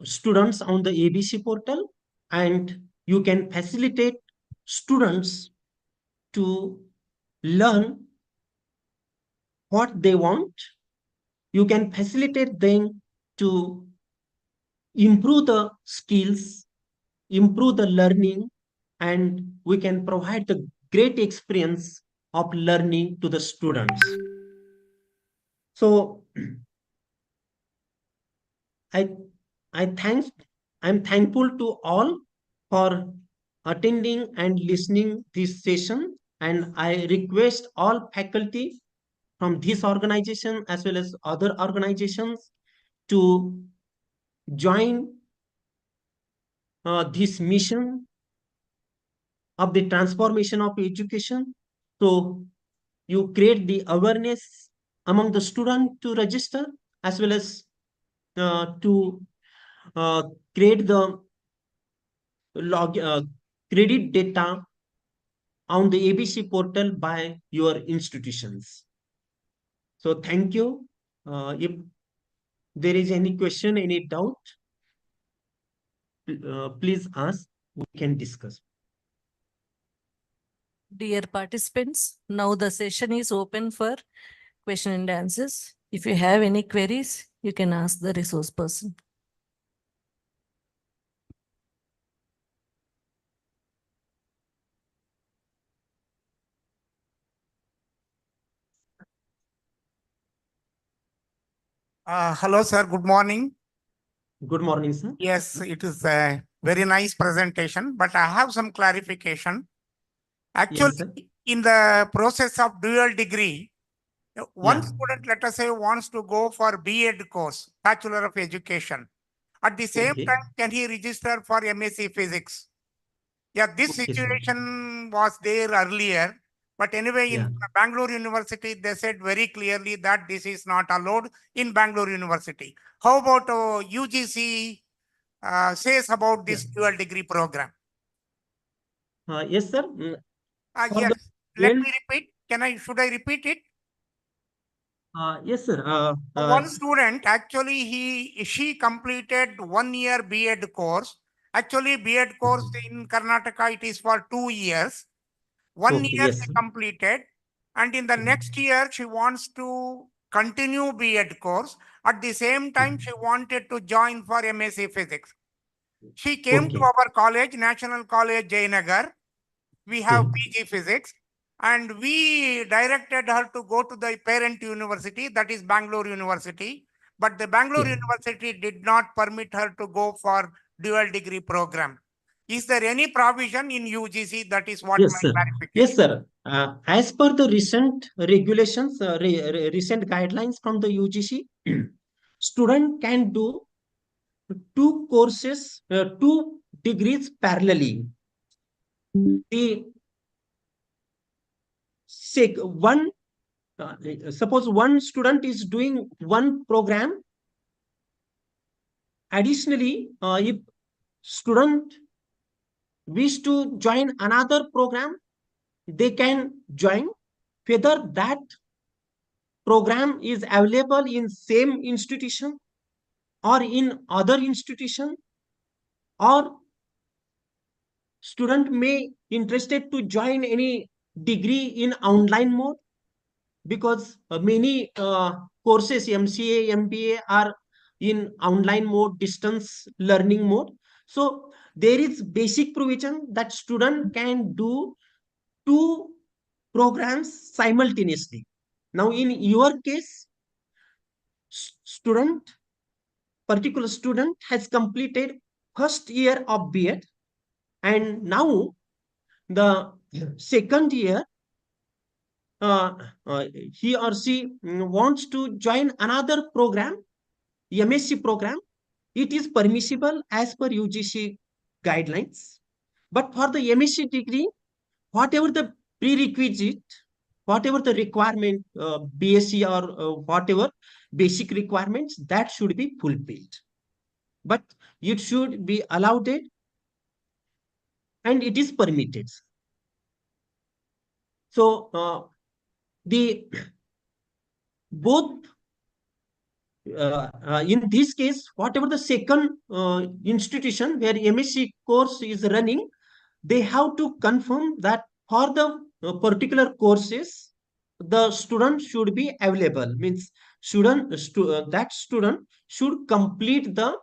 students on the ABC portal, and you can facilitate students to learn what they want. You can facilitate them to improve the skills, improve the learning, and we can provide the great experience of learning to the students. So I'm thankful to all for attending and listening this session, and I request all faculty from this organization as well as other organizations to join this mission of the transformation of education. So you create the awareness among the student to register, as well as to create the credit data on the ABC portal by your institutions. So thank you. If there is any question, any doubt, please ask. We can discuss. Dear participants, now the session is open for question and answers. If you have any queries, you can ask the resource person. Hello, sir. Good morning. Good morning, sir. Yes, it is a very nice presentation, but I have some clarification. Actually, Yes, sir. in the process of dual degree, one Yeah. student, let us say, wants to go for B.Ed course, Bachelor of Education. At the same Okay. time, can he register for MSc Physics? Yeah, this Okay, sir. situation was there earlier. But anyway, Yeah. in Bangalore University, they said very clearly that this is not allowed in Bangalore University. How about UGC says about this dual degree program? Yes, sir. For Yes, the let dual- me repeat. Should I repeat it? Yes, sir. One student, actually, she completed 1 year B.Ed course. Actually, B.Ed course in Karnataka, it is for 2 years. 1 Okay, year yes, she sir. completed, and in the next year, she wants to continue B.Ed course. At the same time, she wanted to join for MSc Physics. She came to Okay. our college, National College, Jayanagar. We have Okay. PG Physics, and we directed her to go to the parent university, that is Bangalore University. But the Bangalore Yeah. University did not permit her to go for dual degree program. Is there any provision in UGC? That is what Yes, my sir. Yes, clarification. sir. As per the recent regulations, recent guidelines from the UGC, student can do two courses, 2 degrees parallelly. The one, suppose one student is doing one program. Additionally, if student wish to join another program, they can join, whether that program is available in same institution or in other institution, or student may interested to join any degree in online mode, because many courses MCA, MBA are in online mode, distance learning mode. So there is basic provision that student can do two programs simultaneously. Now in your case, student, particular student has completed first year of B.Ed, and now the second year, uh, he or she wants to join another program, MSc program. It is permissible as per UGC guidelines. But for the MSc degree, whatever the prerequisite, whatever the requirement, BSc or whatever basic requirements, that should be fulfilled. But it should be allowed and it is permitted. So the both in this case, whatever the second institution where MSc course is running, they have to confirm that for the particular courses, the student should be available. Means that student should complete the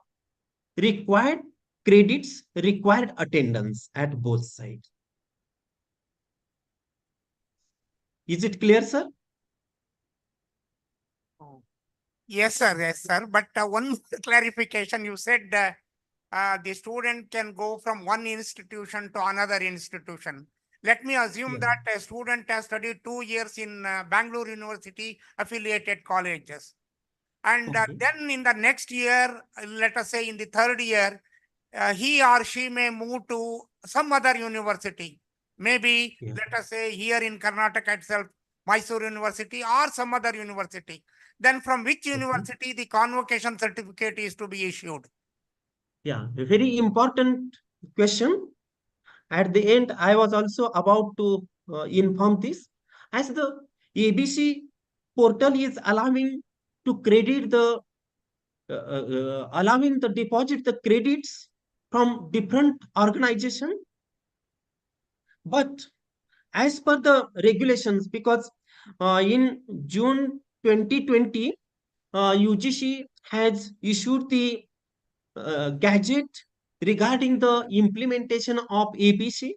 required credits, required attendance at both sides. Is it clear, sir? Yes, sir. Yes, sir. But one more clarification, you said the student can go from one institution to another institution. Let me assume Yeah. that a student has studied 2 years in Bangalore University affiliated colleges. And Okay. then in the next year, let us say in the third year, he or she may move to some other university. Maybe, Yeah. let us say here in Karnataka itself, Mysore University or some other university. Then from which university the convocation certificate is to be issued? Yeah, a very important question. At the end, I was also about to inform this. As the ABC portal is allowing to credit the allowing the deposit the credits from different organization, but as per the regulations, because in June 2020, UGC has issued the gadget regarding the implementation of ABC.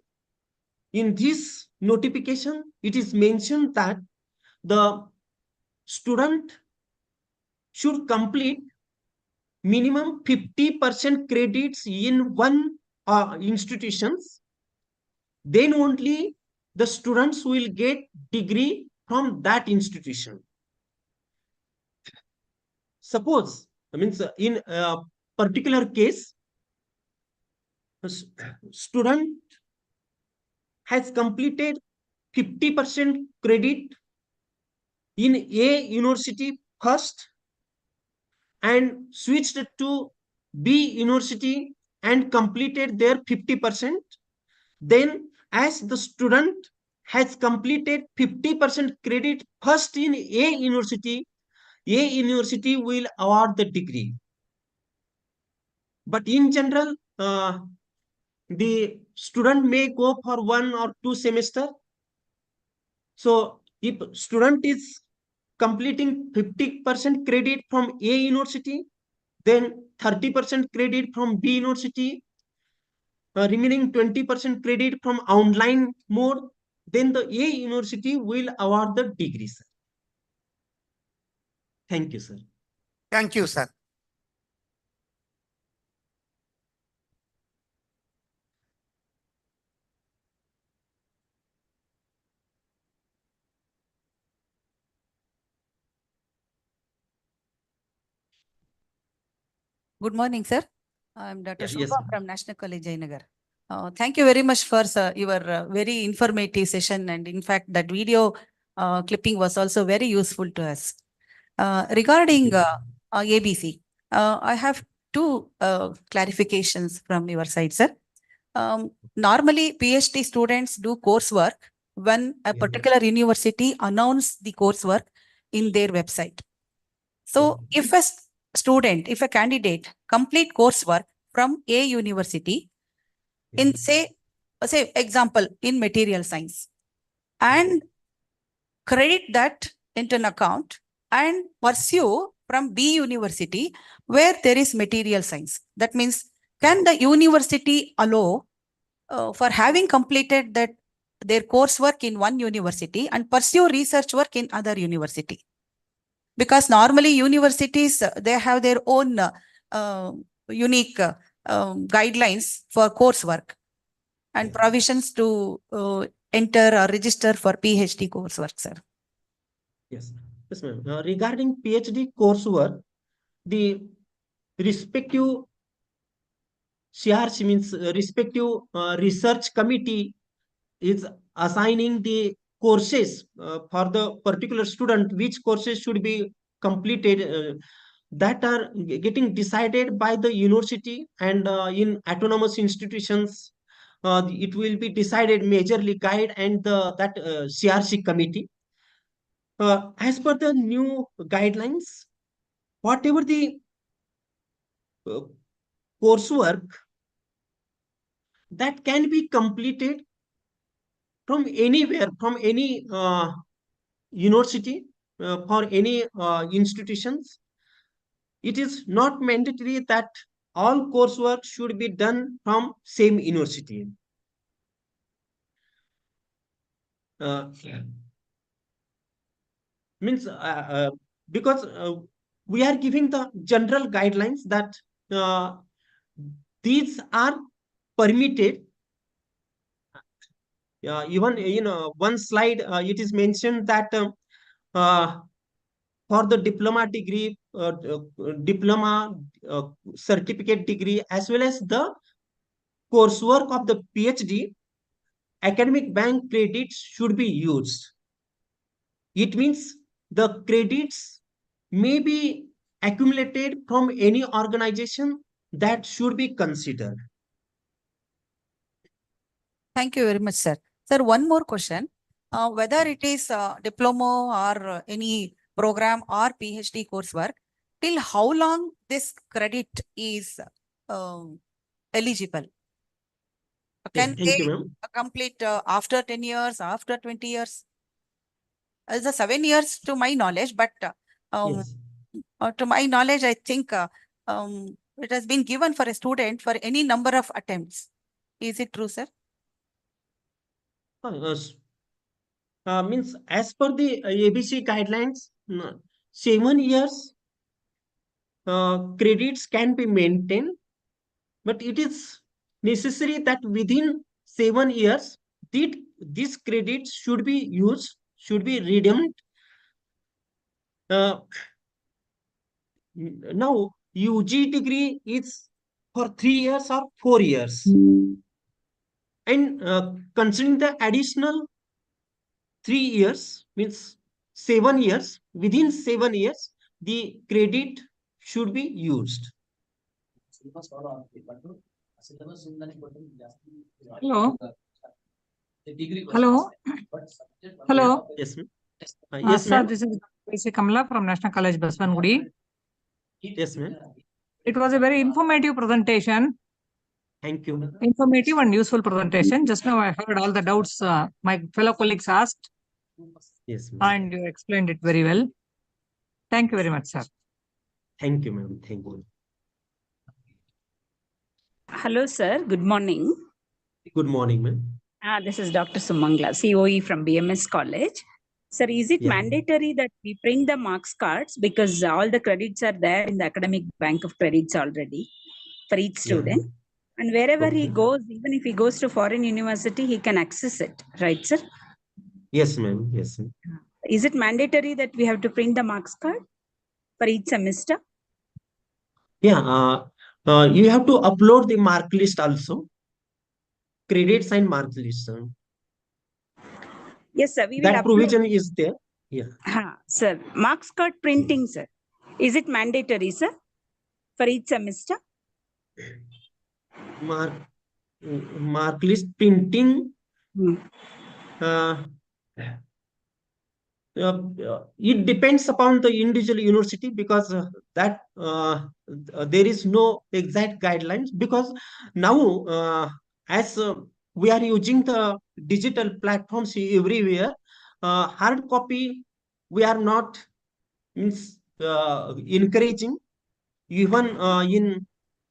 In this notification, it is mentioned that the student should complete minimum 50% credits in one institutions. Then only the students will get degree from that institution. Suppose, I mean, in a particular case, a student has completed 50% credit in A university first and switched to B university and completed their 50%. Then, as the student has completed 50% credit first in A university A university will award the degree. But in general, the student may go for 1 or 2 semester. So if student is completing 50% credit from A university, then 30% credit from B university, remaining 20% credit from online mode, then the A university will award the degree, sir. Thank you, sir. Thank you, sir. Good morning, sir. I'm Dr. Yeah, yes, Shobha ma'am. from National College, Jayanagar. Thank you very much for your very informative session. And in fact, that video clipping was also very useful to us. Regarding ABC, I have two clarifications from your side, sir. Normally, PhD students do coursework when a Yeah. particular university announce the coursework in their website. So if a student, if a candidate complete coursework from a university in say example in material science and credit that into an account and pursue from B university where there is material science. That means can the university allow for having completed that their coursework in one university and pursue research work in other university? Because normally universities, they have their own unique guidelines for coursework and provisions to enter or register for PhD coursework, sir. Yes, yes, ma'am. Regarding PhD coursework, the respective CRC means respective research committee is assigning the courses for the particular student, which courses should be completed, that are getting decided by the university, and in autonomous institutions, it will be decided majorly guide and that CRC committee. As per the new guidelines, whatever the uh, coursework that can be completed from anywhere, from any university, for any institutions, it is not mandatory that all coursework should be done from same university. Means because we are giving the general guidelines that these are permitted. Even in one slide, it is mentioned that for the diploma degree, diploma, certificate degree, as well as the coursework of the PhD, academic bank credits should be used. It means the credits may be accumulated from any organization that should be considered. Thank you very much, sir. Sir, one more question. Whether it is diploma or any program or PhD coursework, till how long this credit is eligible? Yes, Can thank you, they ma'am. complete after 10 years, after 20 years? It's a 7 years to my knowledge, but Yes. to my knowledge, I think it has been given for a student for any number of attempts. Is it true, sir? Means as per the ABC guidelines, 7 years credits can be maintained, but it is necessary that within 7 years, these credits should be used, should be redeemed. Now, UG degree is for 3 years or 4 years. And considering the additional 3 years, means 7 years, within 7 years, the credit should be used. Hello. Hello. Hello. Yes, ma'am. Yes, Sir, ma'am. this is IC Kamala from National College, Baswangudi. Yes, ma'am. It was a very informative presentation, Thank you. informative and useful presentation. Just now I heard all the doubts my fellow colleagues asked, Yes, ma'am. and you explained it very well. Thank you very much, sir. Thank you, ma'am. Thank you. Hello, sir. Good morning. Good morning, ma'am. This is Dr. Sumangla, COE from BMS College. Sir, is it Yeah. mandatory that we print the marks cards because all the credits are there in the academic bank of credits already for each Yeah. student? And wherever he Okay. goes, even if he goes to foreign university, he can access it, right, sir? Yes, ma'am. Yes, ma'am. Is it mandatory that we have to print the marks card for each semester? Yeah. You have to upload the mark list also. Credits and mark list. Yes, sir. We will That upload. provision is there. Yeah. Sir, marks card printing, sir. Is it mandatory, sir, for each semester? Mark list printing. It depends upon the individual university because there is no exact guidelines because now as we are using the digital platforms everywhere, hard copy we are not encouraging. Even in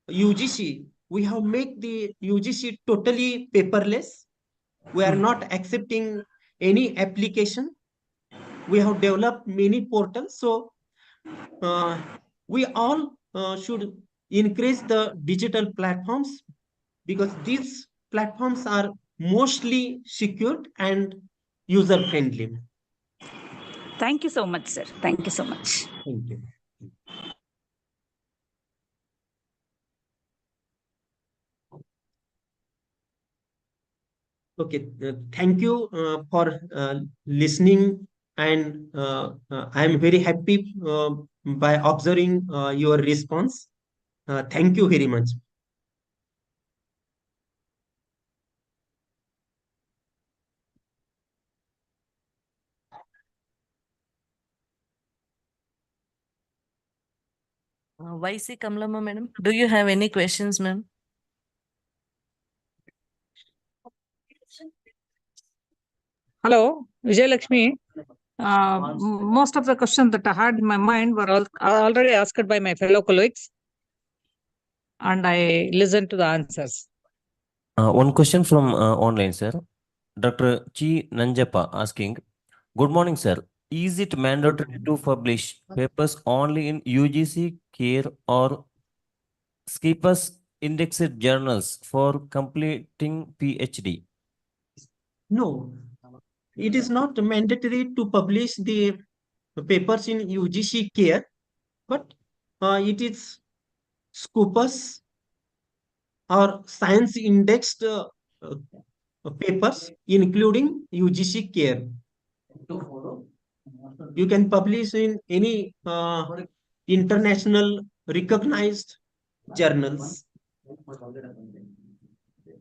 UGC we have made the UGC totally paperless. We are not accepting any application. We have developed many portals, so we all should increase the digital platforms because these platforms are mostly secured and user friendly. Thank you so much, sir. Thank you so much. Thank you. Okay, thank you for listening, and I am very happy by observing your response. Thank you very much. YC Kamlama, madam, do you have any questions, ma'am? Hello, Vijay Lakshmi. Most of the questions that I had in my mind were already asked by my fellow colleagues, and I listened to the answers. One question from online, sir. Dr. Chi Nanjappa asking, good morning, sir. Is it mandatory to publish papers only in UGC, CARE, or Skippers indexed journals for completing PhD? No, it is not mandatory to publish the papers in UGC CARE, but it is Scopus or science indexed papers, including UGC CARE. You can publish in any international recognized journals.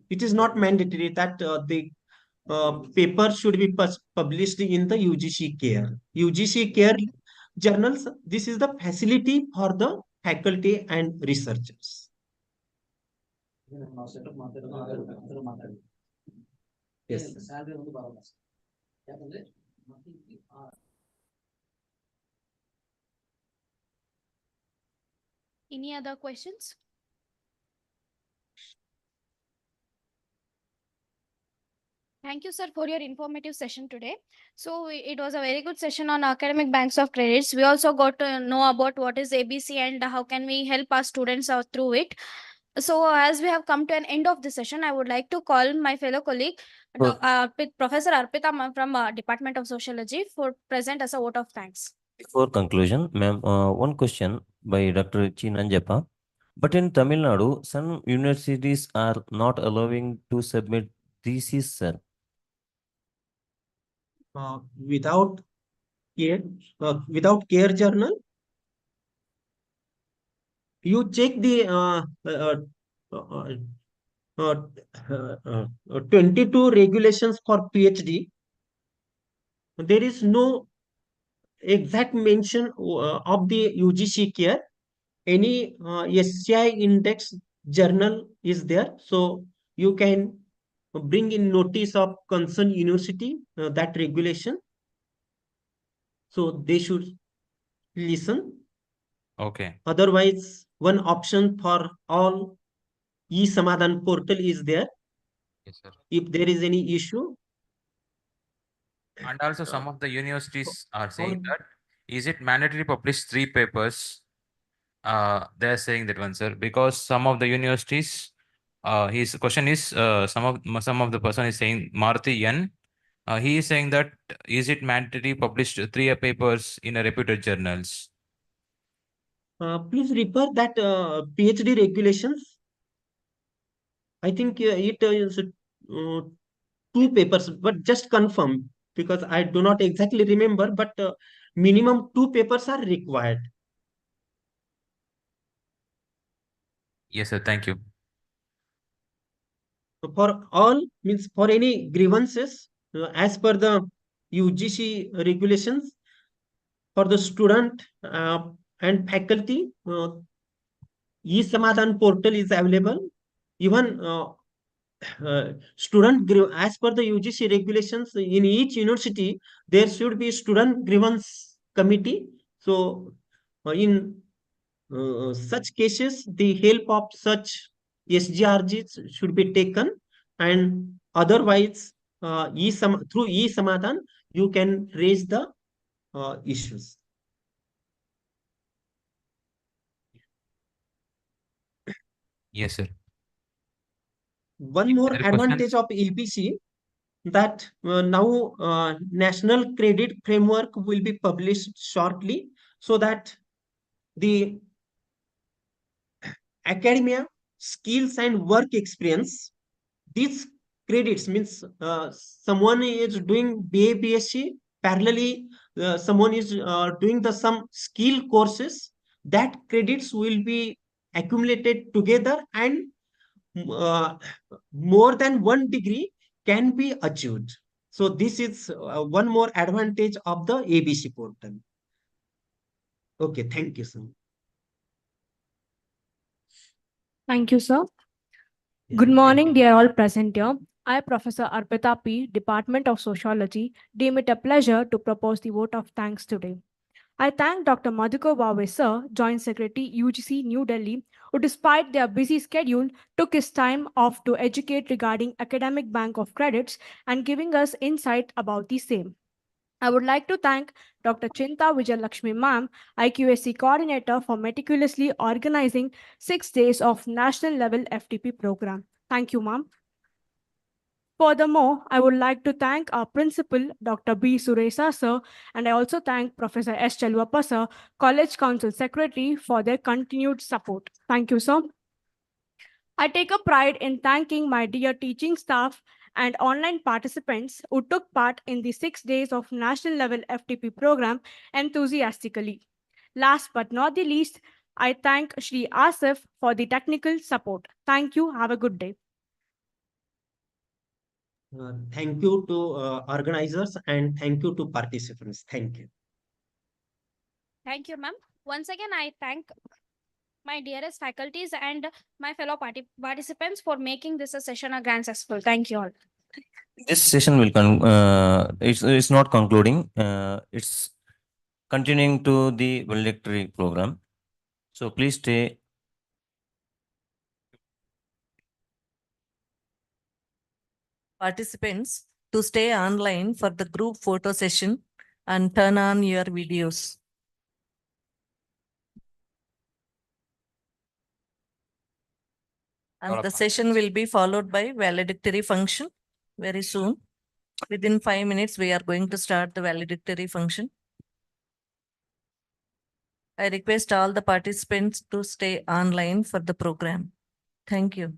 It is not mandatory that the paper should be published in the UGC CARE. UGC CARE journals, this is the facility for the faculty and researchers. Yes. Any other questions? Thank you, sir, for your informative session today. So it was a very good session on academic banks of credits. We also got to know about what is ABC and how can we help our students out through it. So as we have come to an end of the session, I would like to call my fellow colleague, Professor Arpita ma'am from Department of Sociology, for present as a vote of thanks. Before conclusion, ma'am, one question by Dr. Chi Nanjappa. But in Tamil Nadu, some universities are not allowing to submit thesis, sir. Without CARE journal, you check the 22 regulations for PhD. There is no exact mention of the UGC care. Any SCI index journal is there, so you can bring in notice of concerned university that regulation. So they should listen. Okay. Otherwise, one option for all e-Samadhan portal is there. Yes, sir. If there is any issue, And also some of the universities are saying on that, is it mandatory to publish 3 papers? They're saying that one, sir, because some of the universities, his question is, some of the person is saying Maruti N. He is saying that, is it mandatory published 3 papers in a reputed journals? please refer that PhD regulations. I think it is 2 papers, but just confirm because I do not exactly remember, but minimum 2 papers are required. Yes, sir. Thank you. For all means for any grievances as per the UGC regulations for the student and faculty, e-Samadhan portal is available. Even as per the UGC regulations in each university, there should be student grievance committee. So in such cases, the help of such SGRGs should be taken, and otherwise, through e-Samadhan, you can raise the issues. Yes, sir. One more Other question? advantage of ABC that now national credit framework will be published shortly, so that the academia skills and work experience, these credits means someone is doing BA BSc, parallelly someone is doing the some skill courses, that credits will be accumulated together, and uh, more than one degree can be achieved. So this is one more advantage of the ABC portal. Okay, thank you, sir. Thank you, sir. Yeah, Good thank morning, you. dear all present here. I, Professor Arpita P., Department of Sociology, deem it a pleasure to propose the vote of thanks today. I thank Dr. Madhukar Wavare, sir, Joint Secretary, UGC, New Delhi, who, despite their busy schedule, took his time off to educate regarding academic bank of credits and giving us insight about the same. I would like to thank Dr. Chinta Vijayalakshmi Ma'am, IQAC coordinator, for meticulously organizing 6 days of national level FTP program. Thank you, ma'am. Furthermore, I would like to thank our principal, Dr. B. Suresa, sir, and I also thank Professor S. Chelvappa, sir, College Council Secretary, for their continued support. Thank you, sir. I take a pride in thanking my dear teaching staff and online participants who took part in the 6 days of national level FTP program enthusiastically. Last but not the least, I thank Shri Asif for the technical support. Thank you. Have a good day. Thank you to organizers, and thank you to participants. Thank you. Thank you, ma'am. Once again, I thank my dearest faculties and my fellow participants for making this a session a grand successful. Thank you all. This session will it's not concluding. It's continuing to the valedictory program. So please stay. Participants to stay online for the group photo session and turn on your videos. And the session will be followed by valedictory function very soon. Within 5 minutes, we are going to start the valedictory function. I request all the participants to stay online for the program. Thank you.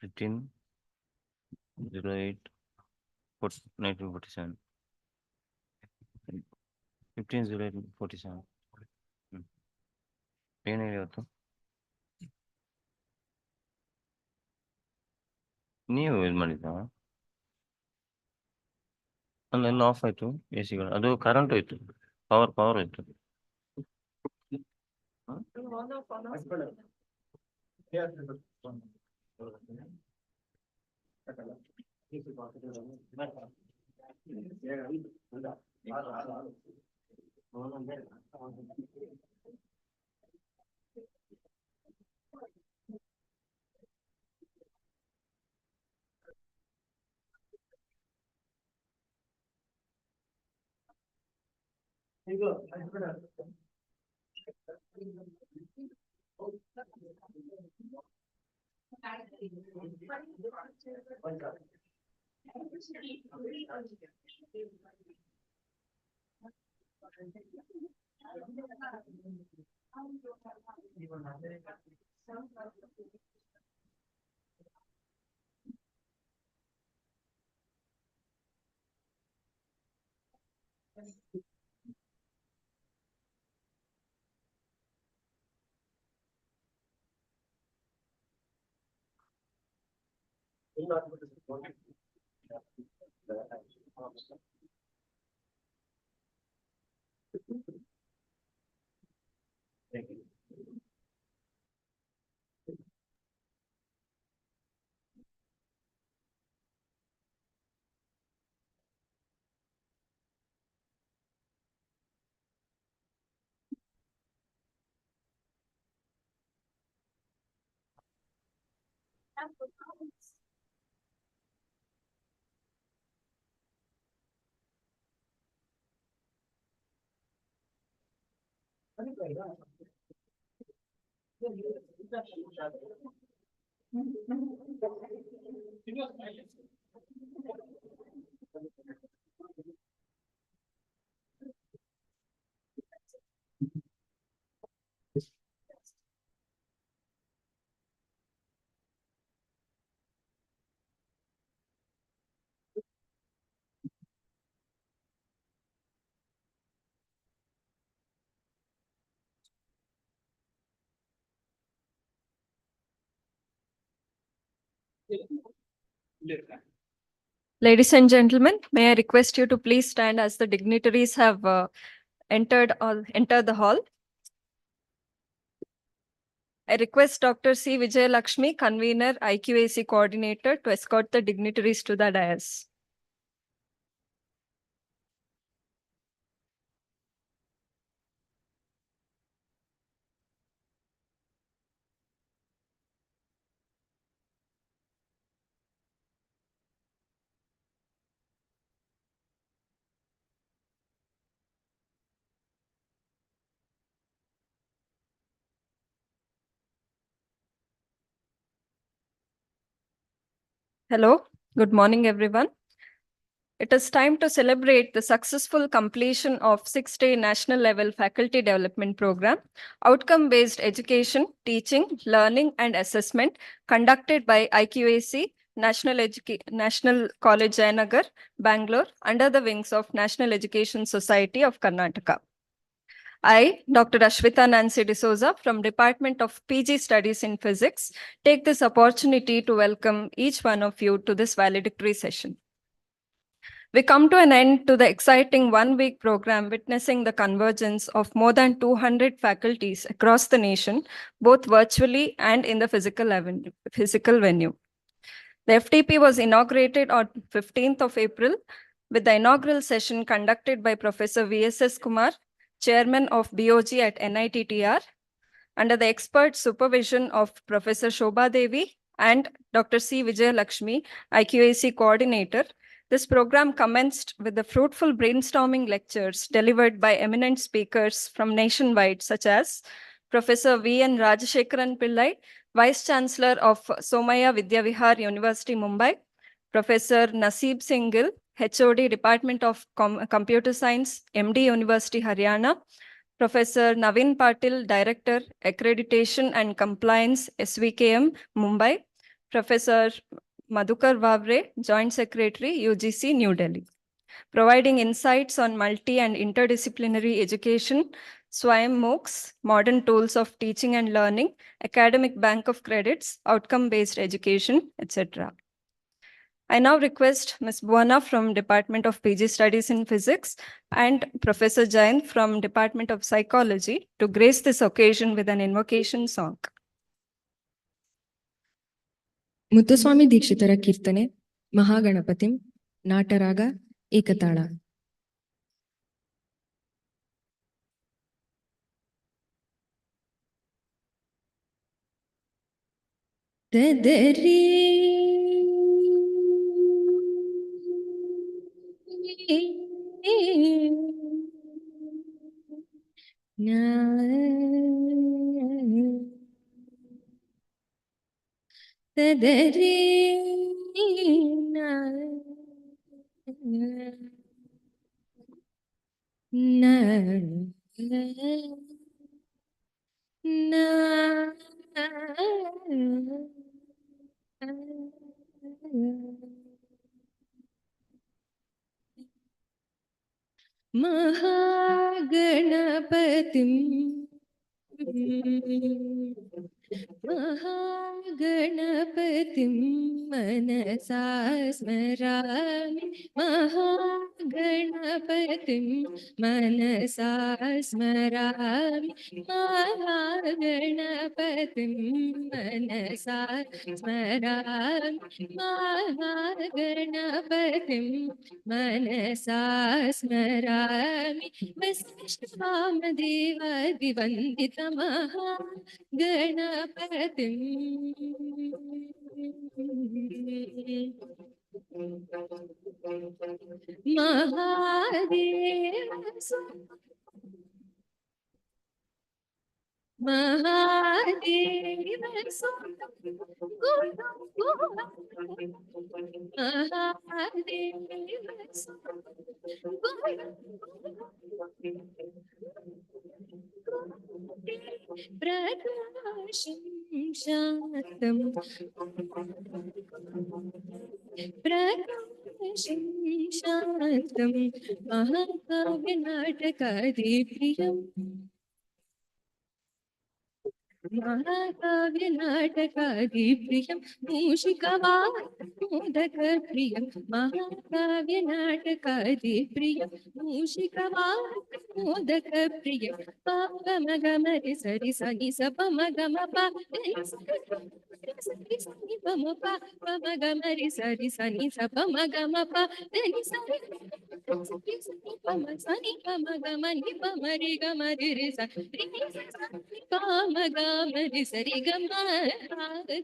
15/08/1947. 15/08/47. ಏನಿದೆ ಇವತ್ತು? ನೀವು ಇದು ಮಾಡಿದ್ದಾ? ಅಲ್ಲೆಲ್ಲ of ಆಯ್ತು A ಸಿಗಳು. ಅದು current ಹೋಯ್ತು, power ಹೋಯ್ತು. Ladies and gentlemen, may I request you to please stand as the dignitaries have entered the hall. I request Dr. C. Vijay Lakshmi, convener, IQAC coordinator, to escort the dignitaries to the dais. Hello, good morning, everyone. It is time to celebrate the successful completion of 6-day national level faculty development program, outcome-based education, teaching, learning, and assessment conducted by IQAC, National College Jayanagar, Bangalore, under the wings of National Education Society of Karnataka. I, Dr. Ashwita Nancy D'Souza from Department of PG Studies in Physics, take this opportunity to welcome each one of you to this valedictory session. We come to an end to the exciting one-week program witnessing the convergence of more than 200 faculties across the nation, both virtually and in the physical venue. The FDP was inaugurated on 15th of April with the inaugural session conducted by Professor VSS Kumar, Chairman of BOG at NITTR, under the expert supervision of Professor Shobha Devi and Dr. C. Vijay Lakshmi, IQAC coordinator. This program commenced with the fruitful brainstorming lectures delivered by eminent speakers from nationwide, such as Professor V.N. Rajashekaran Pillai, Vice Chancellor of Somaya Vidyavihar University, Mumbai, Professor Naseeb Singh Gill, HOD Department of Computer Science, MD University, Haryana, Professor Naveen Patil, Director, Accreditation and Compliance, SVKM, Mumbai, Professor Madhukar Wavare, Joint Secretary, UGC, New Delhi. providing insights on multi and interdisciplinary education, Swayam MOOCs, modern tools of teaching and learning, academic bank of credits, outcome-based education, etc. I now request Ms. Buana from Department of PG Studies in Physics and Professor Jain from Department of Psychology to grace this occasion with an invocation song. Muthuswamy ದೀಕ್ಷಿತರ ಕೀರ್ತನೆ ಮಹಾಗಣಪತಿಂ ನಾಟರಾಗ ಏಕತಾಳ. ತದರಿ ತದರಿ ಮಹಾಗಣಪತಿಂ ಮಹಾಗಣಪತಿಂ ಮನಸಾ ಸ್ಮರಾಮಿ ಮಹಾಗಣಪತಿಂ ಮನಸಾ ಸ್ಮರಾಮಿ ಮಹಾಗಣಪತಿಂ ಮನಸಾ ಸ್ಮರಾಮಿ ಮಹಾಗಣಪತಿಂ ಮನಸಾ ಸ್ಮರಾಮಿ ವಸಿಷ್ಠವಾಮದೇವಾದಿವಂದಿತ ಮಹಾಗಣಪತಿಂ ಮಹಾದೇವ ಮಹಾದೇವ ಪ್ರಕಾಶಂ ಶಾಂತಂ ಪ್ರಕಾಶಂ ಶಾಂತಂ ಮಹಾಕಾವ್ಯ ನಾಟಕಾದಿ ಪ್ರಿಯಂ महाकाव्य नाटकादि प्रियं मूषिकवादक प्रियं महाकाव्य नाटकादि प्रियं मूषिकवादक प्रियं पापमगमरि सरि सनि सपमगम सरि सनि पम पापमगमरि सरि सनि सपमगम सरि सनि पम सनि पमगम नि पमरि गमरि रि कामगामरि सरि गणपतिं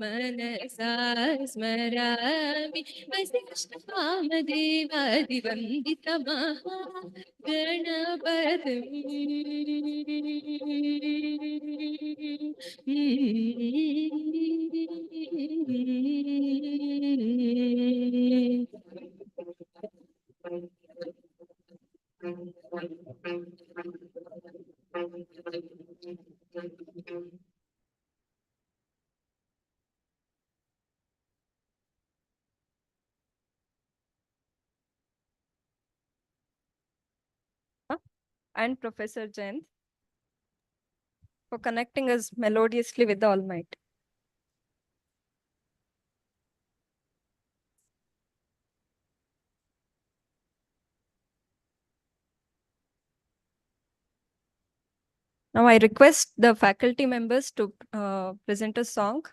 मनसा स्मरामि वसिष्ठवामदेवादिवन्दित and Professor Jain for connecting us melodiously with the Almighty. Now I request the faculty members to present a song.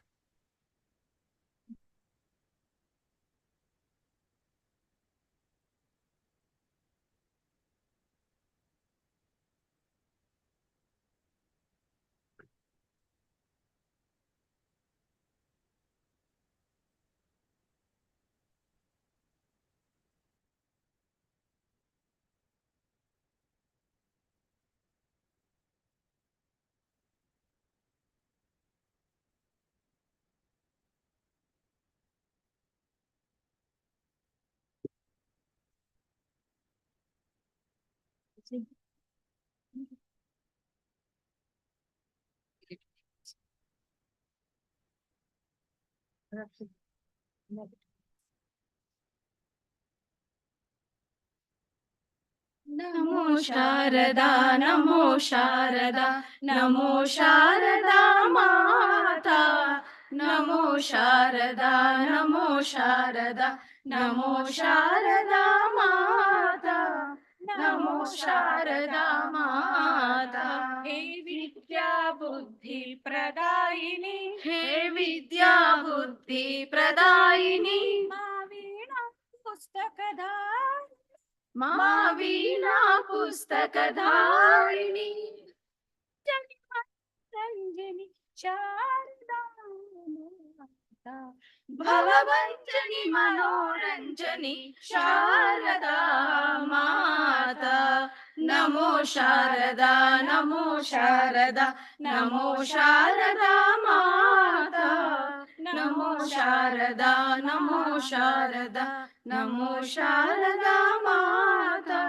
नमो शारदा नमो शारदा नमो शारदा माता नमो शारदा नमो शारदा नमो शारदा माता नमो शारदा माता हे विद्या बुद्धि प्रदायिनी हे विद्या बुद्धि प्रदायिनी मा वीणा पुस्तकधारिणी रंजनी शारदा माता भवभञ्जनी मनोरञ्जनी शारदा माता नमो शारदा नमो शारदा नमो शारदा माता नमो शारदा नमो शारदा नमो शारदा माता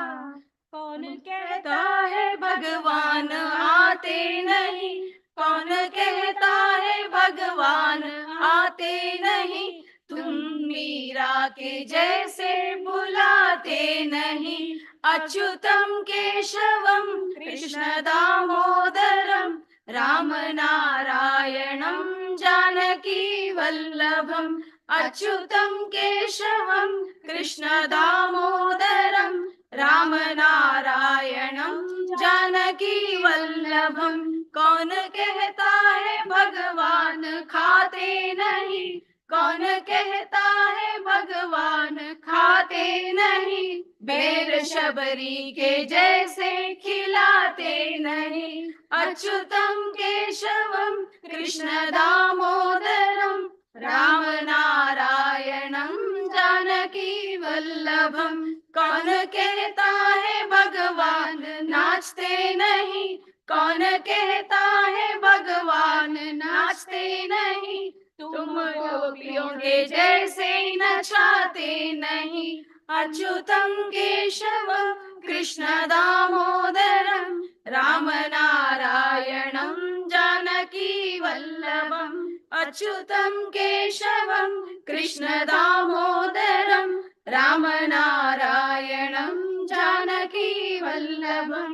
कौन कहता है भगवान आते नहीं कौन कहता है भगवान आते नहीं तुम मीरा के जैसे बुलाते नहीं अच्युतम केशवम कृष्ण दामोदरम राम नारायणम जानकी वल्लभम अच्युतम केशवम कृष्ण दामोदरम राम नारायणम जानकी वल्लभम कौन कहता है भगवान खाते नहीं कौन कहता है भगवान खाते नहीं बेर शबरी के जैसे खिलाते नहीं अच्युतम केशवम कृष्ण दामोदरम राम नारायणम जानकी वल्लभम कौन कहता है भगवान नाचते नहीं कौन कहता है भगवान नाचते नहीं तुम गोपियों के जैसे नचाते नहीं अच्युतम केशवम कृष्ण दामोदरम राम नारायणम जानकी वल्लभम अच्युतम केशवम कृष्ण दामोदरम राम नारायणम जानकी वल्लभम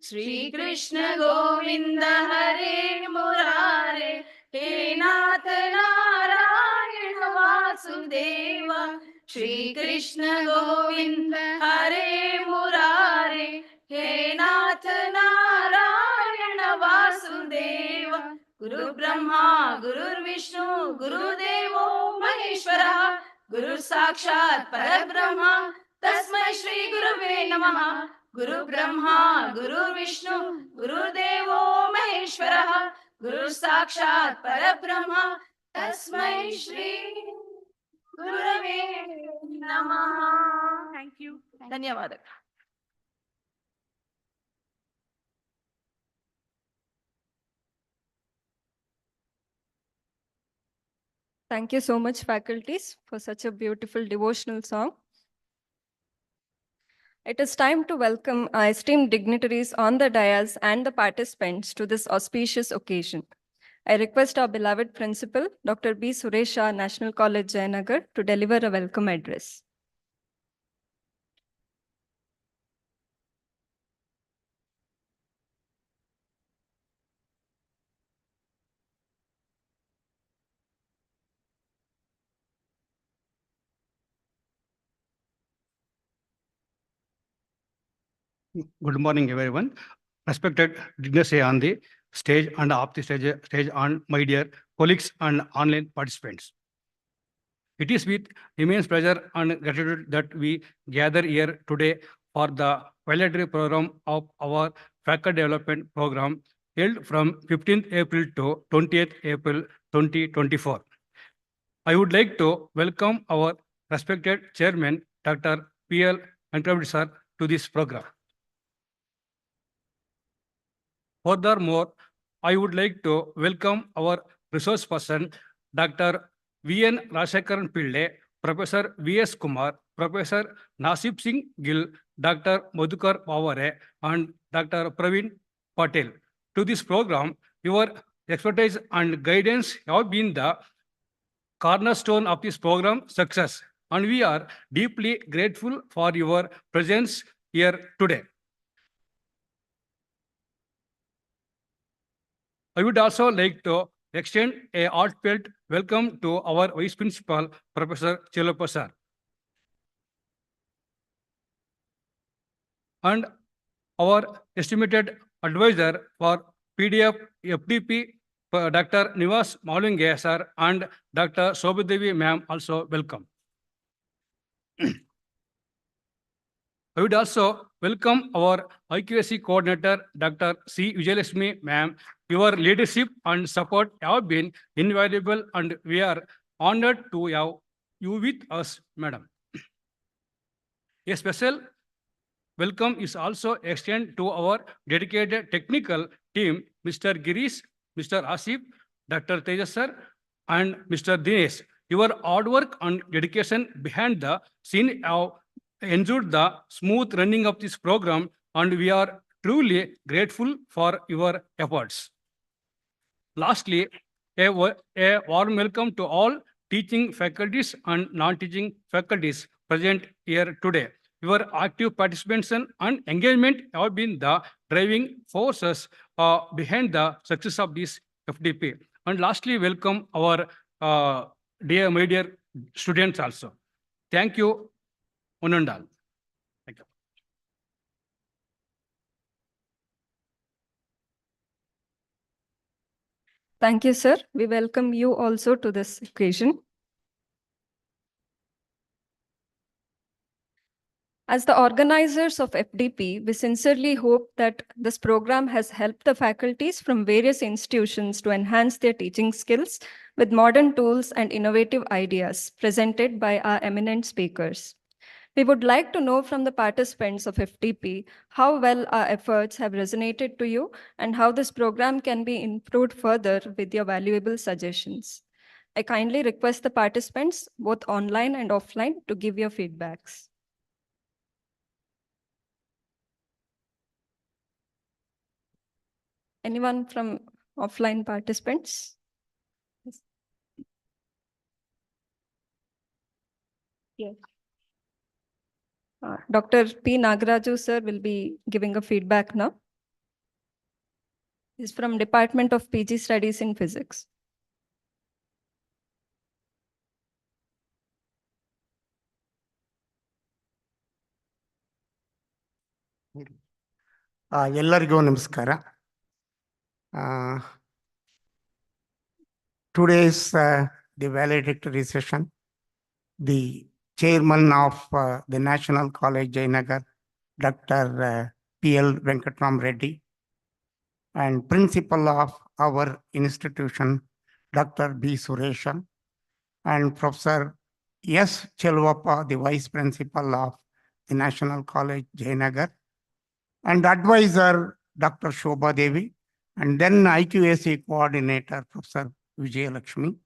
श्री कृष्ण गोविंद हरे मुरारे हे नाथ नारायण वासुदेव श्री कृष्ण गोविंद हरे मुरारे हे नाथ नारायण वासुदेव गुरु ब्रह्मा गुरुर्विष्णु गुरुदेवो महेश्वरः गुरु साक्षात् परब्रह्मा तस्मै श्री गुरुवे नमः गुरु ब्रह्मा गुरु विष्णु गुरुदेवो महेश्वरः गुरु साक्षात् परब्रह्मा तस्मै श्री गुरवे नमः। थैंक यू धन्यवाद। Thank you so much, faculties, for such a beautiful devotional song. It is time to welcome our esteemed dignitaries on the dais and the participants to this auspicious occasion. I request our beloved principal, Dr. B. Suresha, National College, Jayanagar, to deliver a welcome address. Good morning, everyone. Respected dignitaries on the stage and off the stage on my dear colleagues and online participants. It is with immense pleasure and gratitude that we gather here today for the valedictory program of our faculty development program held from 15th April to 20th April 2024. I would like to welcome our respected chairman, Dr. P.L. Venkatramani sir, to this program. Furthermore, I would like to welcome our resource person, Dr. V.N. Rajshekaran Pillai, Professor V.S. Kumar, Professor Nasib Singh Gill, Dr. Madhukar Wavare, and Dr. Praveen Patel. To this program, your expertise and guidance have been the cornerstone of this program success, and we are deeply grateful for your presence here today. I would also like to extend a heartfelt welcome to our Vice Principal, Professor Chelappa sir. And our estimated advisor for PDF FDP, Dr. Nivas Maulunge sir and Dr. Sobhadevi ma'am also welcome. I would also welcome our IQAC coordinator, Dr. C. Vijayalakshmi ma'am. Your leadership and support have been invaluable and we are honored to have you with us, madam. A special welcome is also extended to our dedicated technical team, Mr. Girish, Mr. Asif, Dr. Tejas sir, and Mr. Dinesh. Your hard work and dedication behind the scene have ensured the smooth running of this program, and we are truly grateful for your efforts. Lastly, a warm welcome to all teaching faculties and non-teaching faculties present here today. Your active participation and engagement have been the driving forces behind the success of this FDP. And lastly, welcome our my dear students also. Thank you, one and all. Thank you. Thank you, sir. We welcome you also to this occasion. As the organizers of FDP, we sincerely hope that this program has helped the faculties from various institutions to enhance their teaching skills with modern tools and innovative ideas presented by our eminent speakers. We would like to know from the participants of FDP how well our efforts have resonated to you and how this program can be improved further with your valuable suggestions. I kindly request the participants, both online and offline, to give your feedbacks. Anyone from offline participants? Yes. Dr. P. Nagaraju sir will be giving a feedback now. He's from Department of PG Studies in Physics. ಎಲ್ಲರಿಗೂ ನಮಸ್ಕಾರ. Today's the valedictory session. The chairman of the National College, Jayanagar, Dr. P.L. Venkatram Reddy, and principal of our institution, Dr. B. Suresha, and Professor S. Chelvappa, the vice principal of the National College, Jayanagar, and advisor, Dr. Shobha Devi, and then IQAC coordinator, Professor Vijayalakshmi.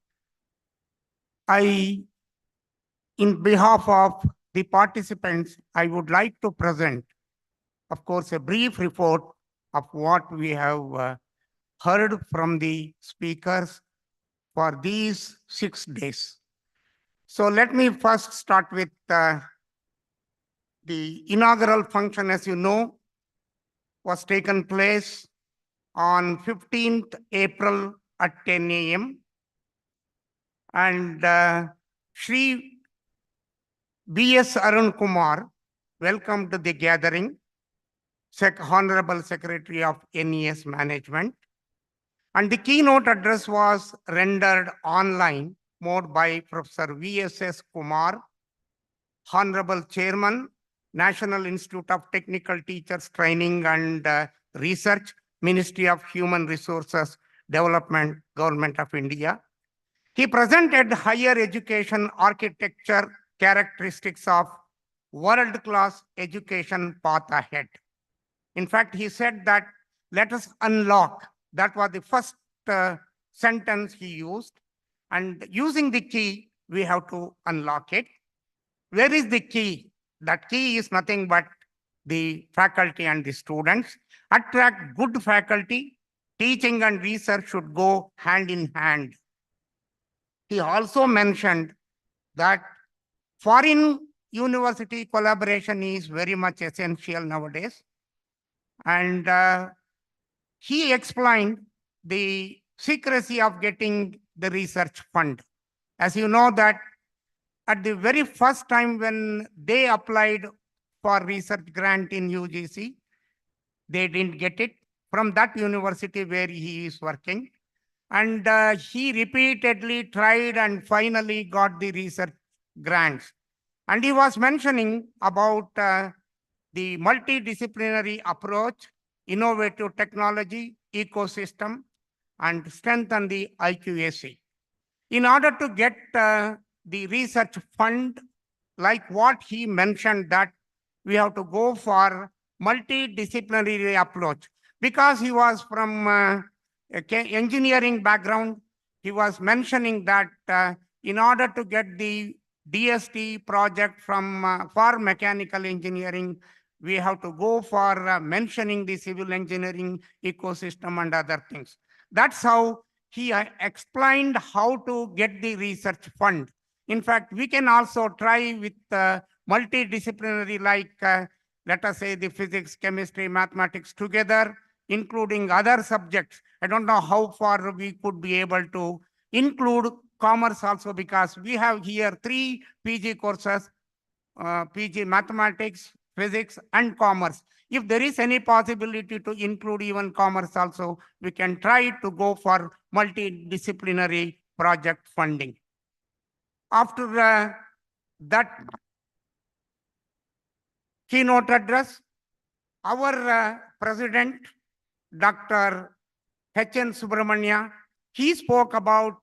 In behalf of the participants, I would like to present, of course, a brief report of what we have heard from the speakers for these 6 days. So let me first start with the inaugural function, as you know, was taken place on 15th April at 10 a.m. And Shri B.S. Arun Kumar welcomed to the gathering, Honorable Secretary of NES Management. And the keynote address was rendered online more by Professor V.S.S. Kumar, Honorable Chairman, National Institute of Technical Teachers Training and Research, Ministry of Human Resources Development, Government of India. He presented higher education architecture characteristics of world-class education path ahead. In fact, he said that let us unlock. That was the first sentence he used. And using the key, we have to unlock it. Where is the key? That key is nothing but the faculty and the students. Attract good faculty. Teaching and research should go hand in hand. He also mentioned that foreign university collaboration is very much essential nowadays. And he explained the secrecy of getting the research fund. As you know that at the very first time when they applied for research grant in UGC, they didn't get it from that university where he is working. And he repeatedly tried and finally got the research grants. And he was mentioning about the multidisciplinary approach, innovative technology, ecosystem, and strengthen the IQAC. In order to get the research fund, like what he mentioned, that we have to go for multidisciplinary approach. Because he was from engineering background, he was mentioning that in order to get the DST project from for mechanical engineering, we have to go for mentioning the civil engineering ecosystem and other things. That's how he explained how to get the research fund. In fact, we can also try with multidisciplinary, like let us say the physics, chemistry, mathematics together, including other subjects. I don't know how far we could be able to include commerce also, because we have here 3 PG courses, PG mathematics, physics, and commerce. If there is any possibility to include even commerce also, we can try to go for multidisciplinary project funding. After that keynote address, our president, Dr. H.N. Subramania, he spoke about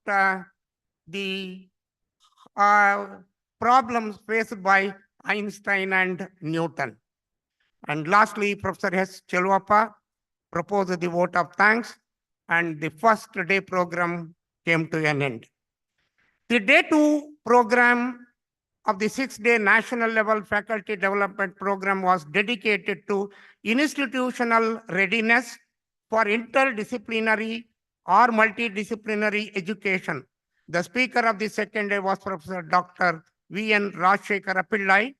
the problems faced by Einstein and Newton. And lastly, Professor S. Chelwappa proposed the vote of thanks, and the first day program came to an end. The day 2 program of the 6-day national level faculty development program was dedicated to institutional readiness for interdisciplinary or multidisciplinary education. The speaker of the second day was Professor Dr. V.N. Rajshekara Pillai,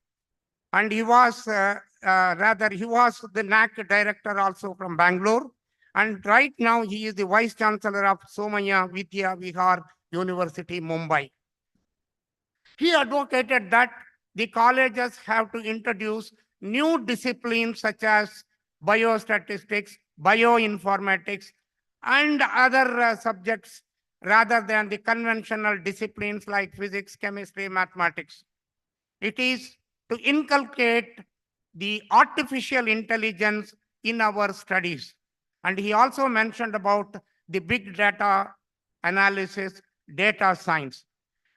and he was he was the NAC director also from Bangalore. And right now he is the Vice Chancellor of Somaya Vidya Vihar University, Mumbai. He advocated that the colleges have to introduce new disciplines such as biostatistics, bioinformatics, and other subjects rather than the conventional disciplines like physics, chemistry, mathematics. It is to inculcate the artificial intelligence in our studies. And he also mentioned about the big data analysis, data science.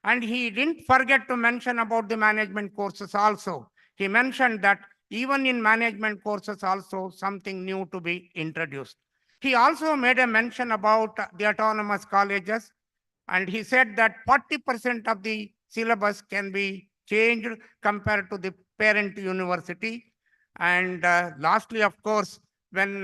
And he didn't forget to mention about the management courses also. He mentioned that even in management courses also something new to be introduced. He also made a mention about the autonomous colleges, and he said that 40% of the syllabus can be changed compared to the parent university. And lastly, of course, when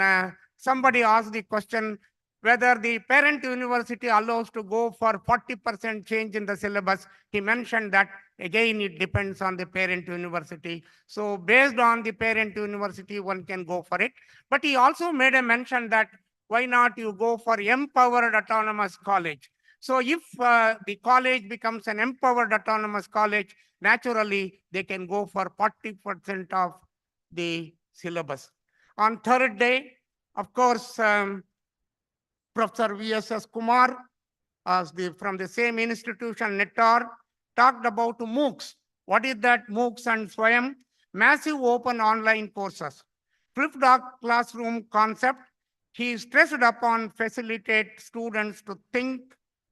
somebody asked the question whether the parent university allows to go for 40% change in the syllabus, he mentioned that again it depends on the parent university. So based on the parent university, one can go for it. But he also made a mention that why not you go for empowered autonomous college. So if the college becomes an empowered autonomous college, naturally they can go for 40% of the syllabus. On third day, of course, Professor V.S.S. Kumar, from the same institution, Nettor, talked about MOOCs. What is that? MOOCs and Swayam, massive open online courses. Flipped classroom concept, he stressed upon facilitate students to think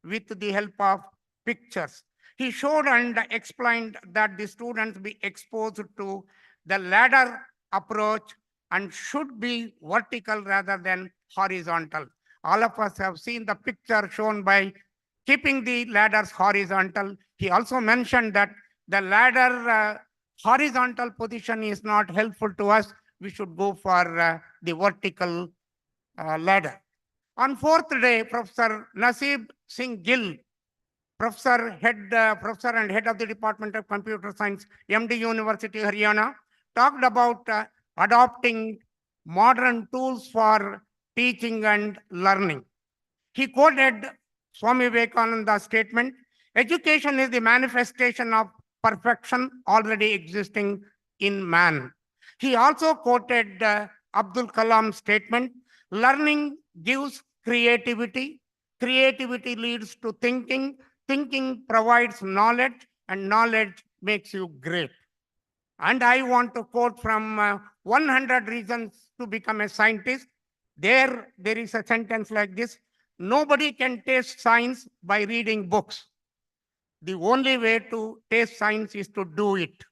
with the help of pictures. He showed and explained that the students be exposed to the ladder approach and should be vertical rather than horizontal. All of us have seen the picture shown by keeping the ladders horizontal. He also mentioned that the ladder horizontal position is not helpful to us. We should go for the vertical ladder. On fourth day, Professor Nasib Singh Gill, Professor and Head of the Department of Computer Science, MD University, Haryana, talked about adopting modern tools for teaching and learning. He quoted Swami Vivekananda's statement, education is the manifestation of perfection already existing in man. He also quoted Abdul Kalam's statement, learning gives creativity, creativity leads to thinking, thinking provides knowledge, and knowledge makes you great. And I want to quote from 100 Reasons to Become a Scientist. There is a sentence like this: nobody can taste science by reading books. The only way to taste science is to do it.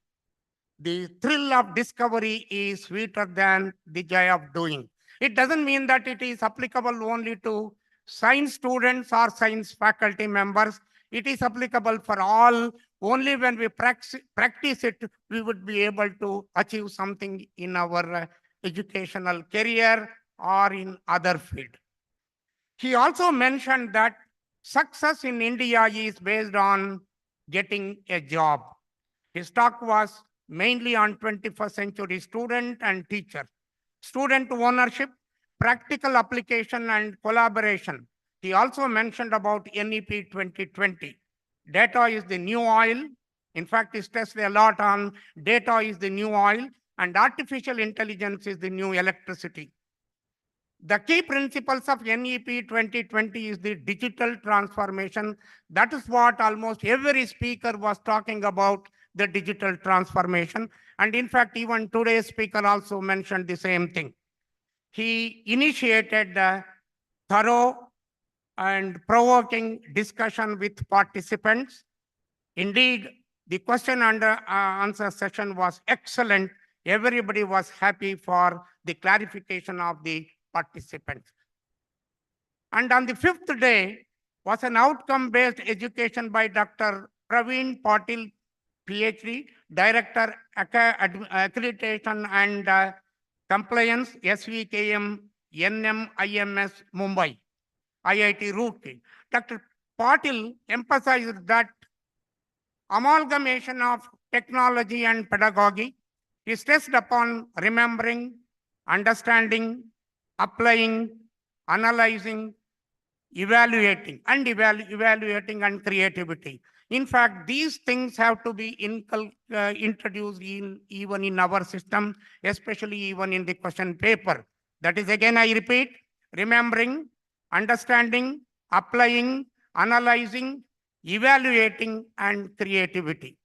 The thrill of discovery is sweeter than the joy of doing. It doesn't mean that it is applicable only to science students or science faculty members. It is applicable for all. Only when we practice it, we would be able to achieve something in our educational career or in other field. He also mentioned that success in India is based on getting a job. His talk was mainly on 21st century student and teacher, student ownership, practical application and collaboration. He also mentioned about NEP 2020. Data is the new oil. In fact, he stressed a lot on data is the new oil and artificial intelligence is the new electricity. The key principles of NEP 2020 is the digital transformation. That is what almost every speaker was talking about, the digital transformation. And in fact, even today's speaker also mentioned the same thing. He initiated a thorough and provoking discussion with participants. Indeed, the question and answer session was excellent. Everybody was happy for the clarification of the participants. And on the fifth day was an outcome-based education by Dr. Praveen Patil, Ph.D., Director Accreditation and Compliance, SVKM, NMIMS, Mumbai, IIT Roorkee. Dr. Patil emphasized that amalgamation of technology and pedagogy is stressed upon remembering, understanding, applying, analyzing, evaluating and creativity. In fact, these things have to be introduced even in our system, especially even in the question paper. That is, again, I repeat, remembering, understanding, applying, analyzing, evaluating, and creativity.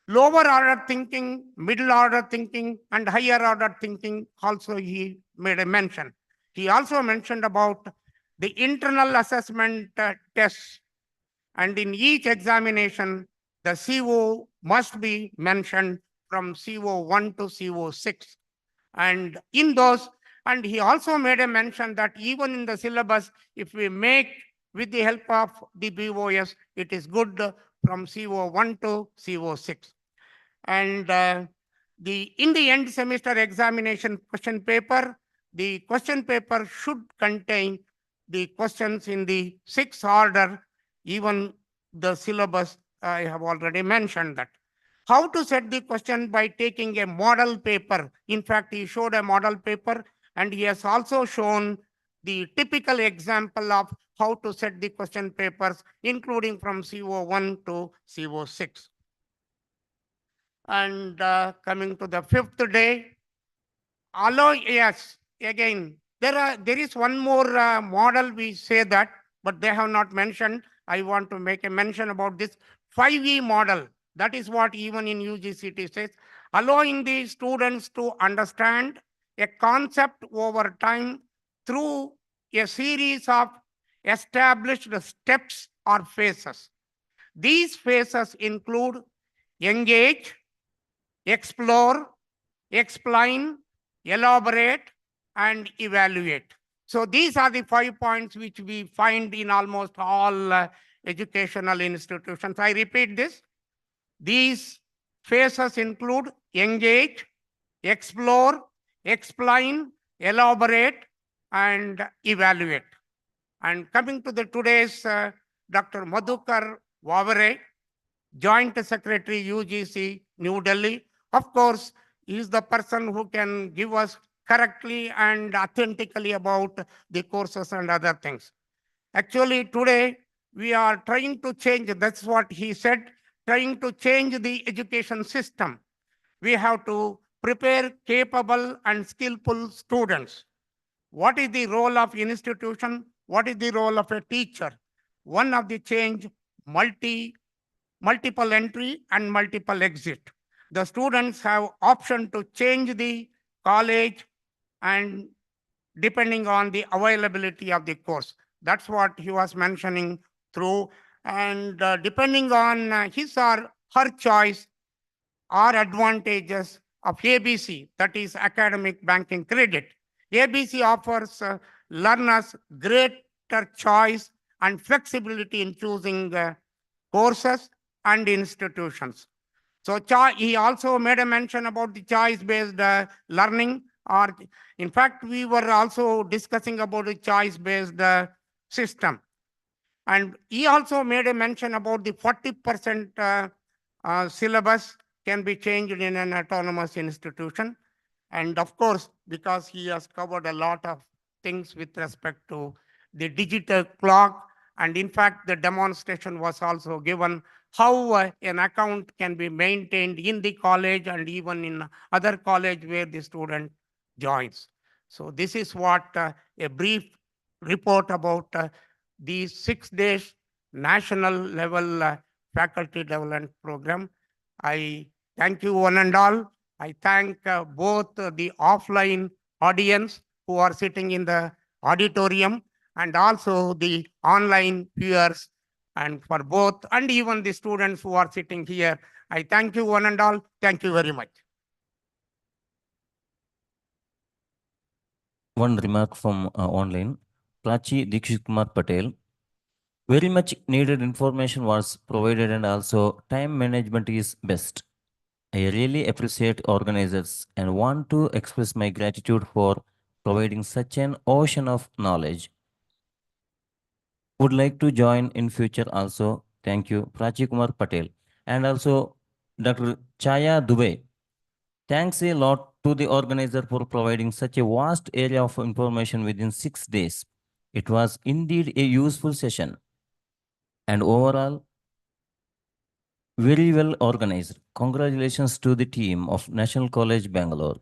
Lower order thinking, middle order thinking, and higher order thinking also he made a mention. He also mentioned about the internal assessment tests. And in each examination, the CO must be mentioned from CO1 to CO6. And in those, and he also made a mention that even in the syllabus, if we make with the help of the BOS, it is good from CO1 to CO6. And in the end semester examination question paper, the question paper should contain the questions in the 6th order, even the syllabus, I have already mentioned that. How to set the question by taking a model paper. In fact, he showed a model paper and he has also shown the typical example of how to set the question papers, including from CO1 to CO6. And coming to the 5th day, yes, again, there is one more model we say that, but they have not mentioned. I want to make a mention about this 5E model. That is what even in UGCT says, allowing the students to understand a concept over time through a series of established steps or phases. These phases include engage, explore, explain, elaborate, and evaluate. So these are the 5 points which we find in almost all educational institutions. I repeat this. These phases include engage, explore, explain, elaborate, and evaluate. And coming to the today's Dr. Madhukar Wavare, Joint Secretary UGC, New Delhi. Of course, he is the person who can give us correctly and authentically about the courses and other things. Actually, today we are trying to change, that's what he said, trying to change the education system. We have to prepare capable and skillful students. What is the role of institution? What is the role of a teacher? One of the change, multiple entry and multiple exit. The students have option to change the college and depending on the availability of the course. That's what he was mentioning through. And depending on his or her choice or advantages of ABC, that is academic banking credit. ABC offers learners greater choice and flexibility in choosing courses and institutions. So he also made a mention about the choice-based learning, or in fact, we were also discussing about the choice-based system. And he also made a mention about the 40% syllabus can be changed in an autonomous institution. And of course, because he has covered a lot of things with respect to the digital clock, and in fact, the demonstration was also given how an account can be maintained in the college and even in other college where the student joins. So this is what a brief report about the 6 days national level faculty development program. I thank you one and all. I thank both the offline audience who are sitting in the auditorium and also the online viewers, and for both and even the students who are sitting here. I thank you one and all. Thank you very much. One remark from online. Prachi Dikshit Kumar Patel. Very much needed information was provided and also time management is best. I really appreciate organizers and want to express my gratitude for providing such an ocean of knowledge. Would like to join in future also. Thank you, Prachi Kumar Patel. And also Dr. Chaya Dubey. Thanks a lot to the organizer for providing such a vast area of information within 6 days. It was indeed a useful session and overall very well organized. Congratulations to the team of National College Bangalore.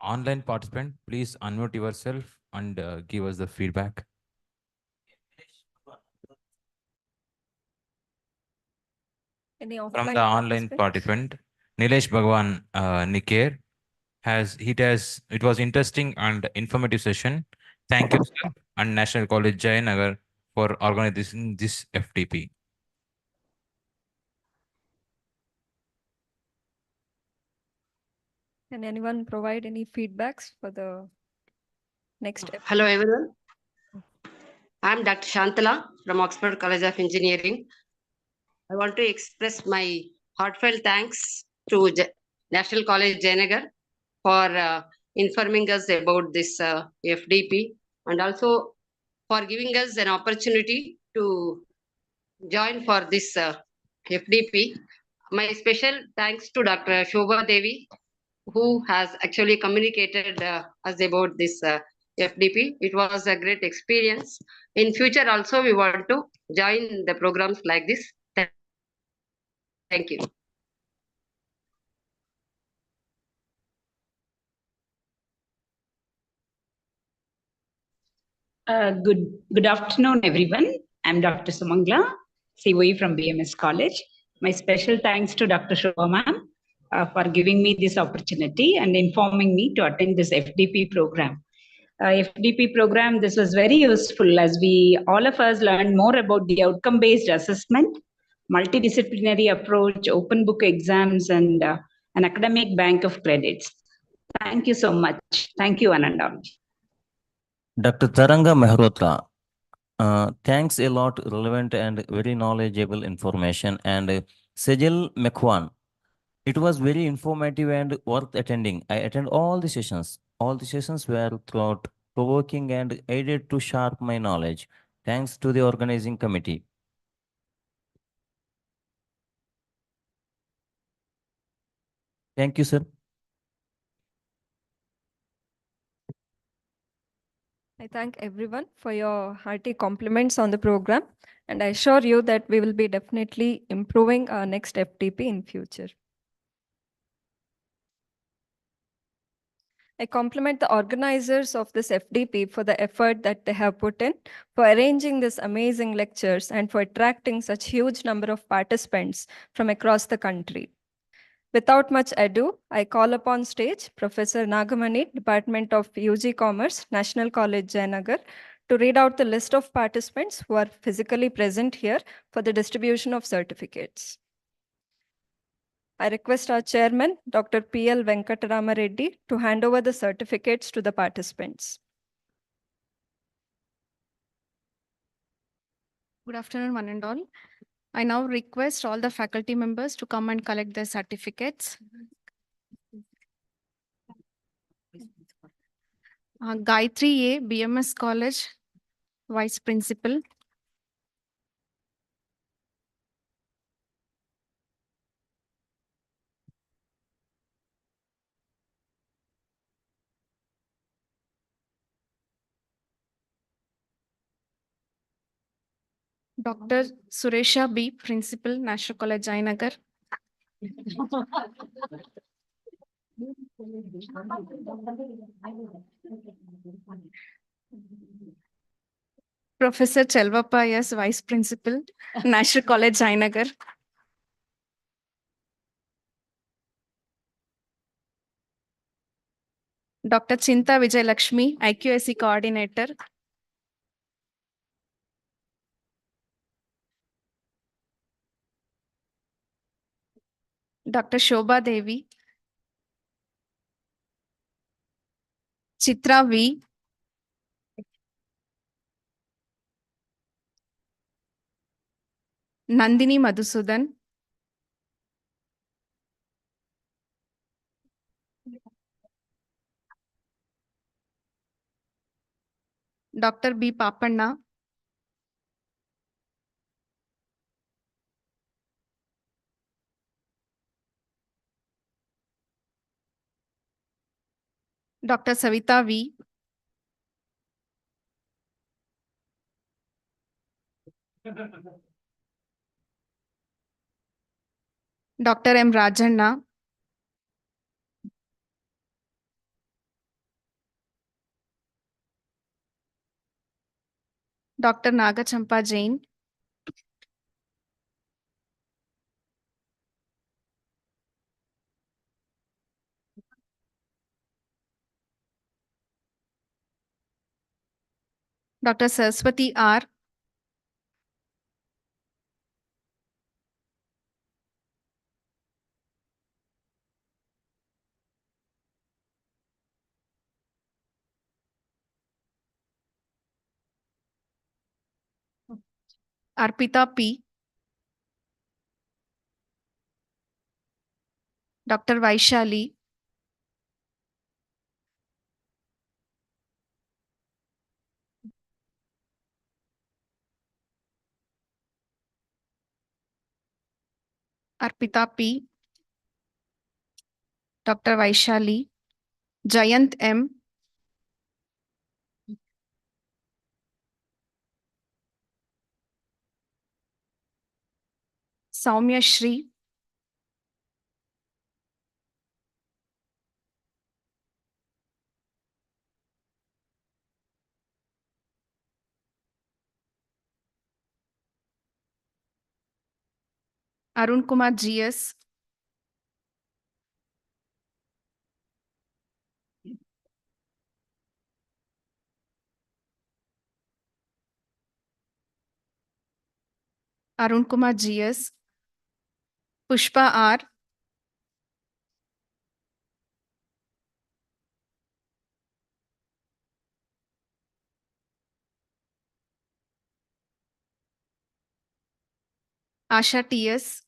Online participant, please unmute yourself and give us the feedback. Any From offline the online participant, Nilesh Bhagwan Nikir it was interesting and informative session. Thank you, sir, and National College Jayanagar for organizing this FDP. Can anyone provide any feedbacks for the next? Hello, everyone. I'm Dr. Shantala from Oxford College of Engineering. I want to express my heartfelt thanks to National College Jayanagar for informing us about this FDP and also for giving us an opportunity to join for this FDP. My special thanks to Dr. Shobha Devi, who has actually communicated us about this FDP. It was a great experience. In future also, we want to join the programs like this. Thank you. Good afternoon, everyone. I'm Dr. Sumangla, COE from BMS College. My special thanks to Dr. Shobha ma'am for giving me this opportunity and informing me to attend this FDP program. FDP program, this was very useful as all of us learned more about the outcome-based assessment, multidisciplinary approach, open book exams, and an academic bank of credits. Thank you so much. Thank you, Anandam. Dr. Taranga Mehrotra. Thanks a lot, relevant and very knowledgeable information. And Sejal Mekhwan. It was very informative and worth attending. I attend all the sessions. All the sessions were throughout provoking and aided to sharpen my knowledge. Thanks to the organizing committee. Thank you, sir. I thank everyone for your hearty compliments on the program, and I assure you that we will be definitely improving our next FTP in future. I compliment the organizers of this FDP for the effort that they have put in for arranging these amazing lectures and for attracting such huge number of participants from across the country. Without much ado, I call upon stage Professor Nagamani, Department of UG Commerce, National College, Jayanagar, to read out the list of participants who are physically present here for the distribution of certificates. I request our chairman, Dr. P.L. Venkatarama Reddy, to hand over the certificates to the participants. Good afternoon, one and all. I now request all the faculty members to come and collect their certificates. Gayatri A, BMS College, Vice Principal. Dr. Suresha B, Principal, National College, Jayanagar. Professor Chelvappa S, Vice Principal, National College, Jayanagar. Dr. Chinta Vijay Lakshmi, IQAC Coordinator. Dr. Shobha Devi. Chitra V. Nandini Madhusudan. Dr. B. Papanna. Dr. Savita V. Dr. M. Rajanna. Dr. Nagachampa Jain. Dr. Saraswati R. Arpita P. Dr. Vaishali. Arpita P. Dr. Vaishali. Jayant M. Saumya Shri. Arun Kumar GS. Arun Kumar GS. Pushpa R. Asha TS.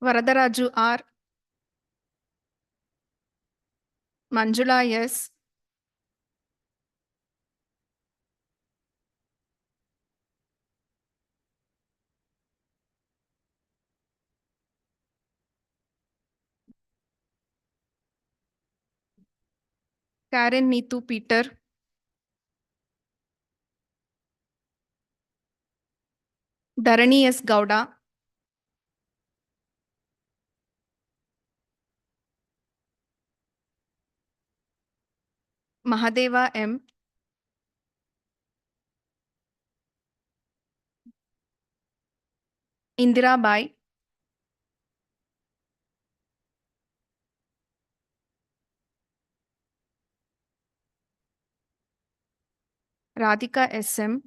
Varadaraju R. Manjula S. Karen Neetu Peter, Dharani S. Gowda, Mahadeva M. Indira Bai, Radhika S.M.,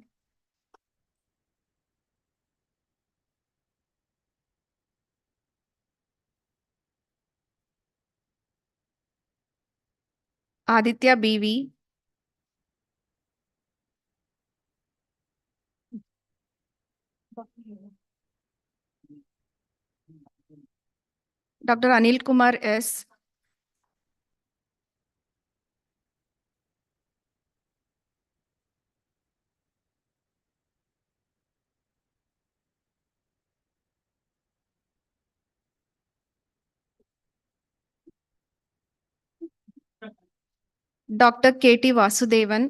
Aditya B.V., Dr. Anil Kumar S., Dr. K.T. Vasudevan,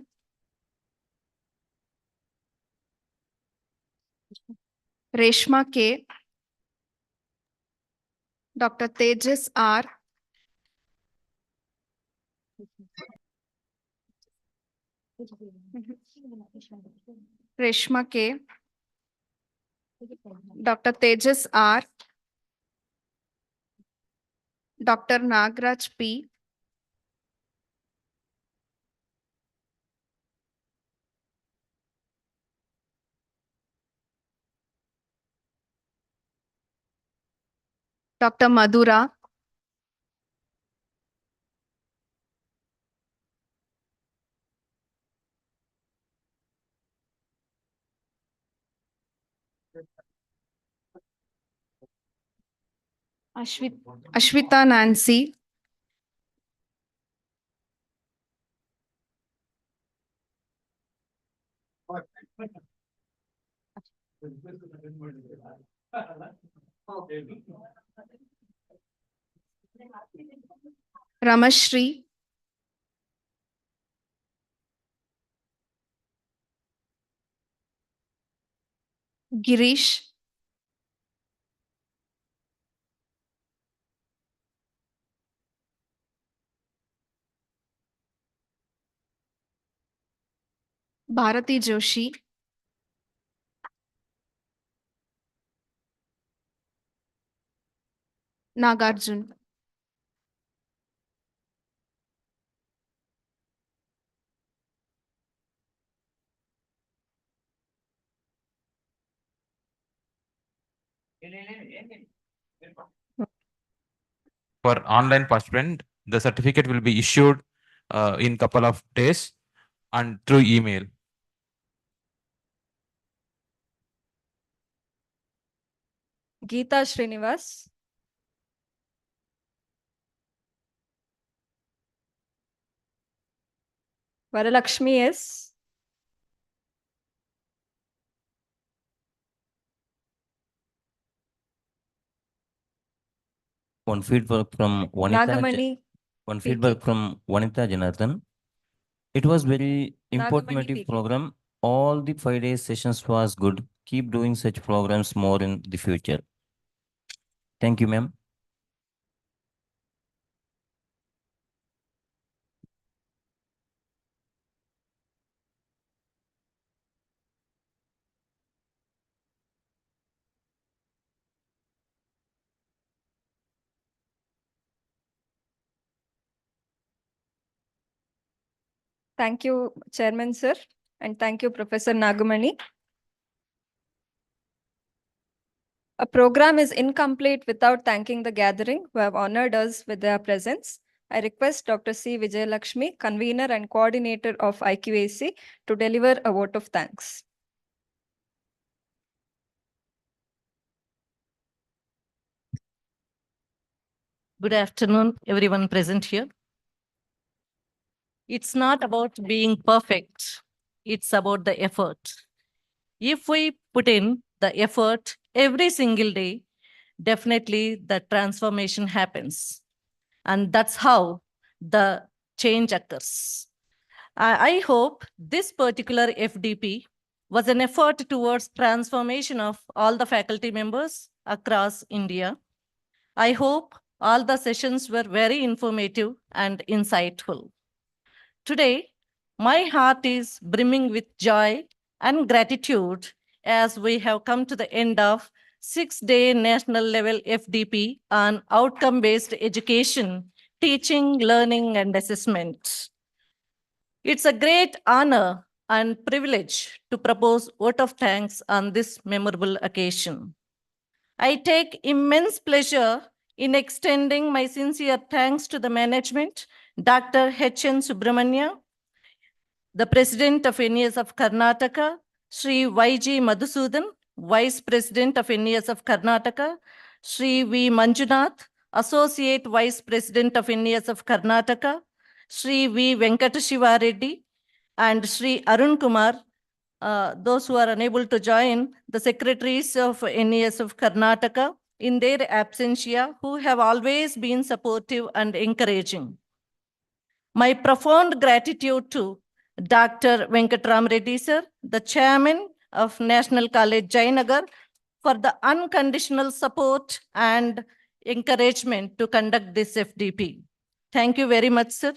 Reshma K., Dr. Tejas R., Reshma K., Dr. Tejas R., Dr. Nagraj P., Dr. Madhura, Ashwita Nancy, Ramashri, Girish, Bharati Joshi, Nagarjun. For online participant, the certificate will be issued in couple of days and through email. Geeta Srinivas, Varalakshmi S., One feedback from Nagamani One PK. feedback from Vanita Janardhan. It was very informative PK. program. All the 5 days sessions was good. Keep doing such programs more in the future. Thank you, ma'am. Thank you, Chairman, sir. And thank you, Professor Nagamani. A program is incomplete without thanking the gathering who have honored us with their presence. I request Dr. C. Vijayalakshmi, convener and coordinator of IQAC, to deliver a vote of thanks. Good afternoon, everyone present here. It's not about being perfect. It's about the effort. If we put in the effort every single day, definitely the transformation happens. And that's how the change occurs. I hope this particular FDP was an effort towards transformation of all the faculty members across India. I hope all the sessions were very informative and insightful. Today, my heart is brimming with joy and gratitude as we have come to the end of 6-day national level FDP on outcome-based education, teaching, learning, and assessment. It's a great honor and privilege to propose vote of thanks on this memorable occasion. I take immense pleasure in extending my sincere thanks to the management, Dr. H.N. Subramanya, the President of NES of Karnataka, Sri Y.G. Madhusudan, Vice President of NES of Karnataka, Sri V. Manjunath, Associate Vice President of NES of Karnataka, Sri V. Venkatashiva Reddy, and Sri Arun Kumar, those who are unable to join, the secretaries of NES of Karnataka in their absentia, who have always been supportive and encouraging. My profound gratitude to Dr. Venkatram Reddy sir, the chairman of National College Jayanagar, for the unconditional support and encouragement to conduct this FDP. Thank you very much, sir.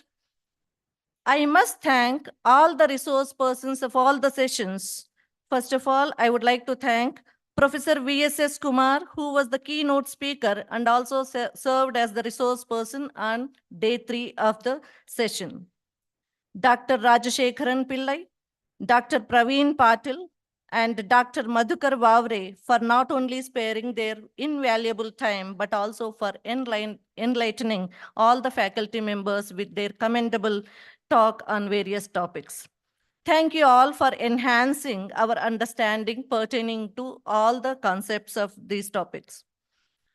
I must thank all the resource persons of all the sessions. First of all, I would like to thank Professor V.S.S. Kumar, who was the keynote speaker and also served as the resource person on day 3 of the session. Dr. Rajashekharan Pillai, Dr. Praveen Patil, and Dr. Madhukar Wavare for not only sparing their invaluable time, but also for enlightening all the faculty members with their commendable talk on various topics. Thank you all for enhancing our understanding pertaining to all the concepts of these topics.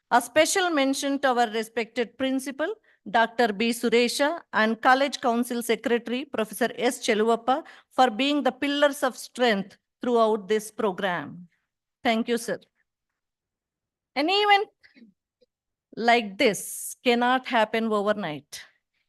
A special mention to our respected principal, Dr. B. Suresha, and College Council Secretary, Professor S. Cheluvappa, for being the pillars of strength throughout this program. Thank you, sir. An event like this cannot happen overnight.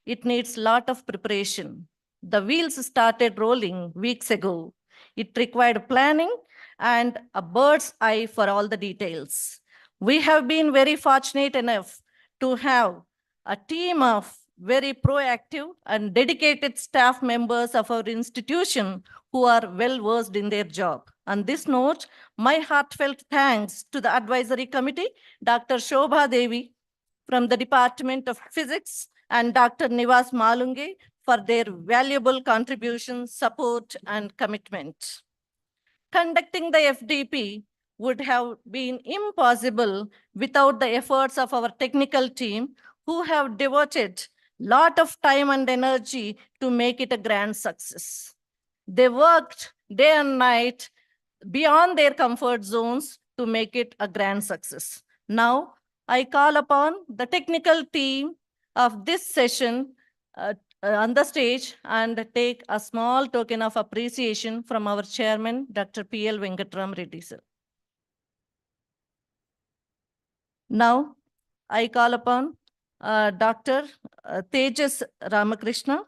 It needs a lot of preparation. The wheels started rolling weeks ago. It required planning and a bird's eye for all the details. We have been very fortunate enough to have a team of very proactive and dedicated staff members of our institution who are well versed in their job. On this note, my heartfelt thanks to the advisory committee, Dr. Shobha Devi from the Department of Physics and Dr. Nivas Malunge for their valuable contributions, support, and commitment. Conducting the FDP would have been impossible without the efforts of our technical team, who have devoted a lot of time and energy to make it a grand success. They worked day and night beyond their comfort zones to make it a grand success. Now, I call upon the technical team of this session on the stage and take a small token of appreciation from our chairman, Dr. P.L. Venkatram Reddy sir. Now, I call upon Dr. Tejas Ramakrishna,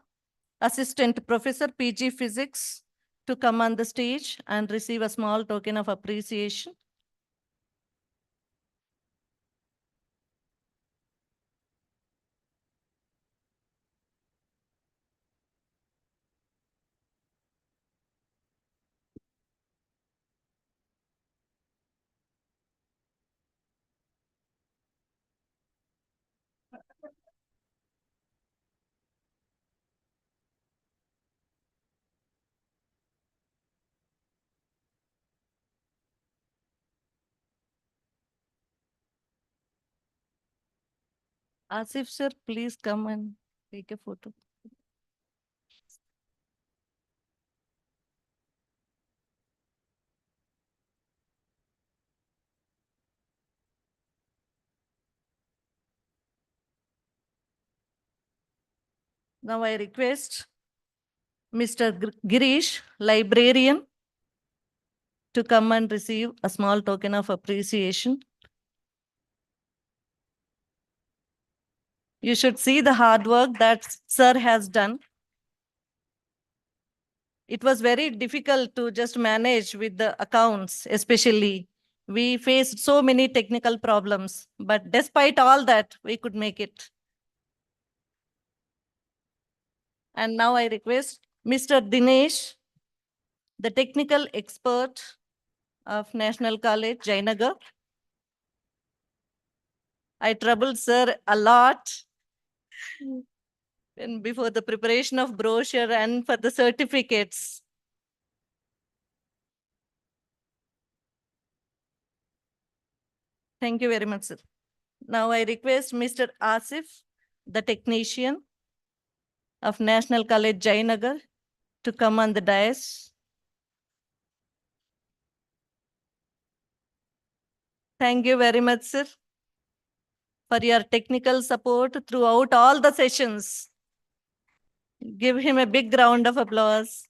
Assistant Professor, PG Physics, to come on the stage and receive a small token of appreciation. Asif sir, please come and take a photo. Now I request Mr. Girish, librarian, to come and receive a small token of appreciation. You should see the hard work that sir has done it was very difficult to just manage with the accounts, especially. We faced so many technical problems, but despite all that, we could make it. And now I request Mr. Dinesh, the technical expert of National College, Jainagar. I troubled sir a lot and before the preparation of brochure and for the certificates. Thank you very much, sir. Now I request Mr. Asif, the technician of National College, Jainagar, to come on the dais. Thank you very much, sir, for your technical support throughout all the sessions. Give him a big round of applause.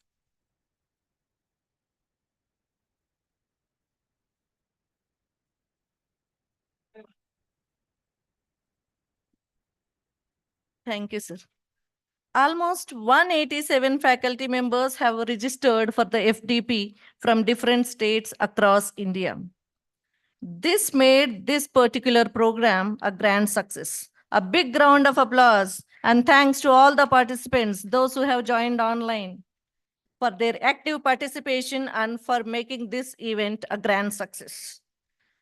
Thank you, sir. Almost 187 faculty members have registered for the FDP from different states across India. This made this particular program a grand success. A big round of applause and thanks to all the participants, those who have joined online, for their active participation and for making this event a grand success.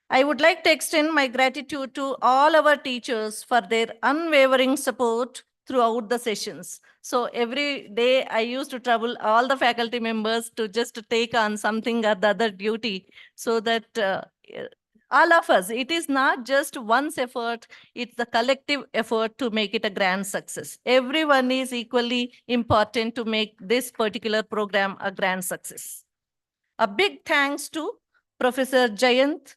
I would like to extend my gratitude to all our teachers for their unwavering support throughout the sessions. So every day I used to trouble all the faculty members to just take on something or the other duty so that all of us, it is not just one's effort, it's the collective effort to make it a grand success. Everyone is equally important to make this particular program a grand success. A big thanks to Professor Jayant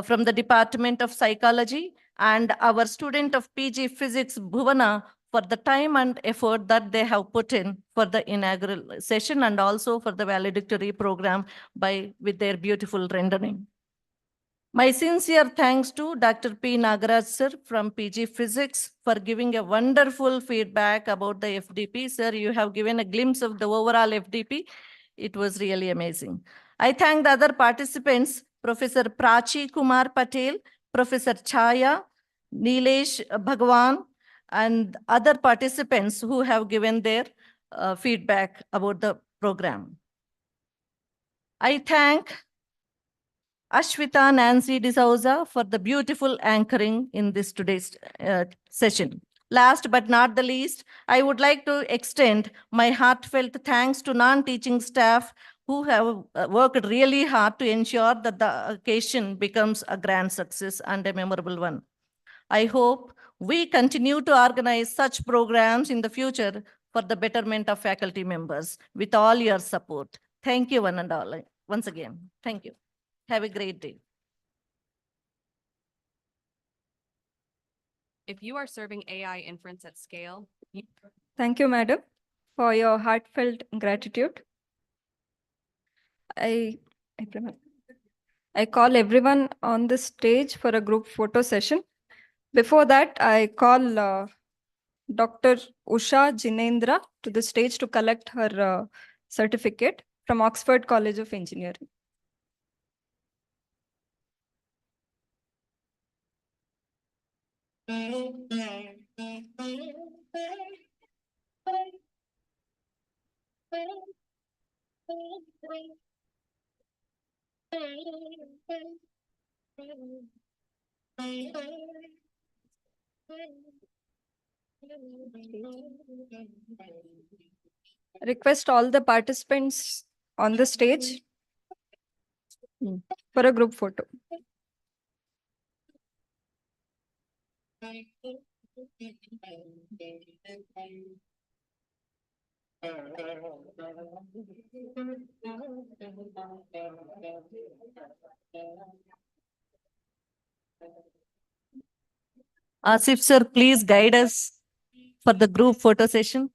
from the Department of Psychology and our student of PG Physics, Bhuvana, for the time and effort that they have put in for the inaugural session and also for the valedictory program with their beautiful rendering. My sincere thanks to Dr. P. Nagaraj sir from PG Physics for giving a wonderful feedback about the FDP. Sir, you have given a glimpse of the overall FDP. It was really amazing. I thank the other participants, Professor Prachi Kumar Patel, Professor Chaya, Nilesh Bhagwan, and other participants who have given their feedback about the program. I thank Ashwita Nancy D'Souza for the beautiful anchoring in this today's session. Last but not the least, I would like to extend my heartfelt thanks to non-teaching staff who have worked really hard to ensure that the occasion becomes a grand success and a memorable one. I hope we continue to organize such programs in the future for the betterment of faculty members with all your support. Thank you one and all. Once again, thank you. Have a great day. If you are serving AI inference at scale, Thank you, madam, for your heartfelt gratitude. I call everyone on the stage for a group photo session. Before that, I call Dr. Usha Jinendra to the stage to collect her certificate from Oxford College of Engineering. Request all the participants on the stage for a group photo. Asif sir, please guide us for the group photo session.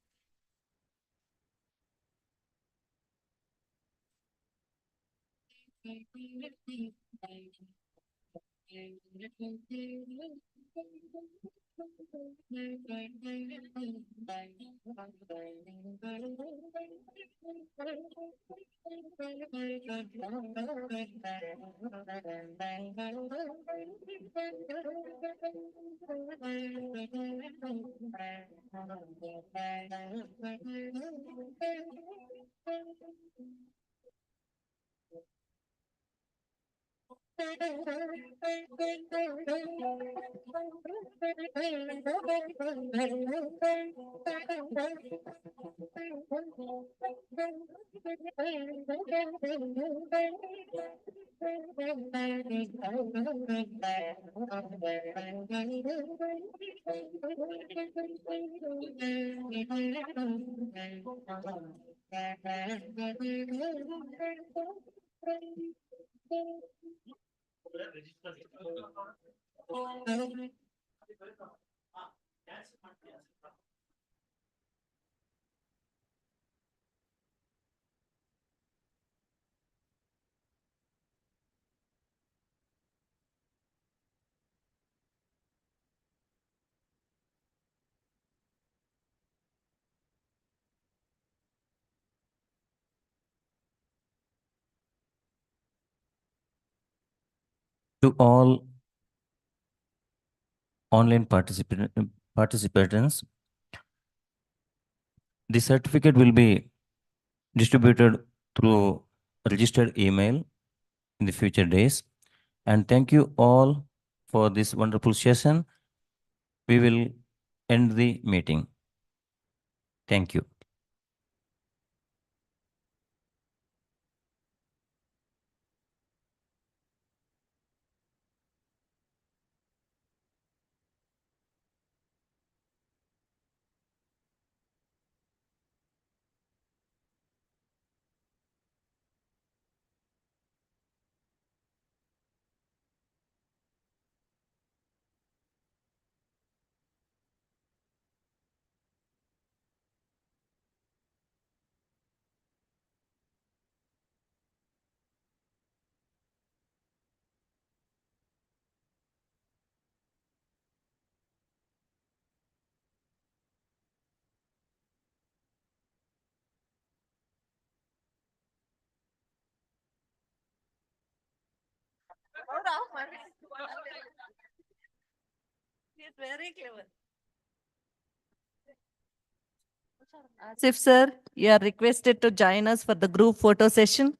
To all online participants, the certificate will be distributed through registered email in the future days. And thank you all for this wonderful session. We will end the meeting. Thank you. Very clever. Asif sir, you are requested to join us for the group photo session.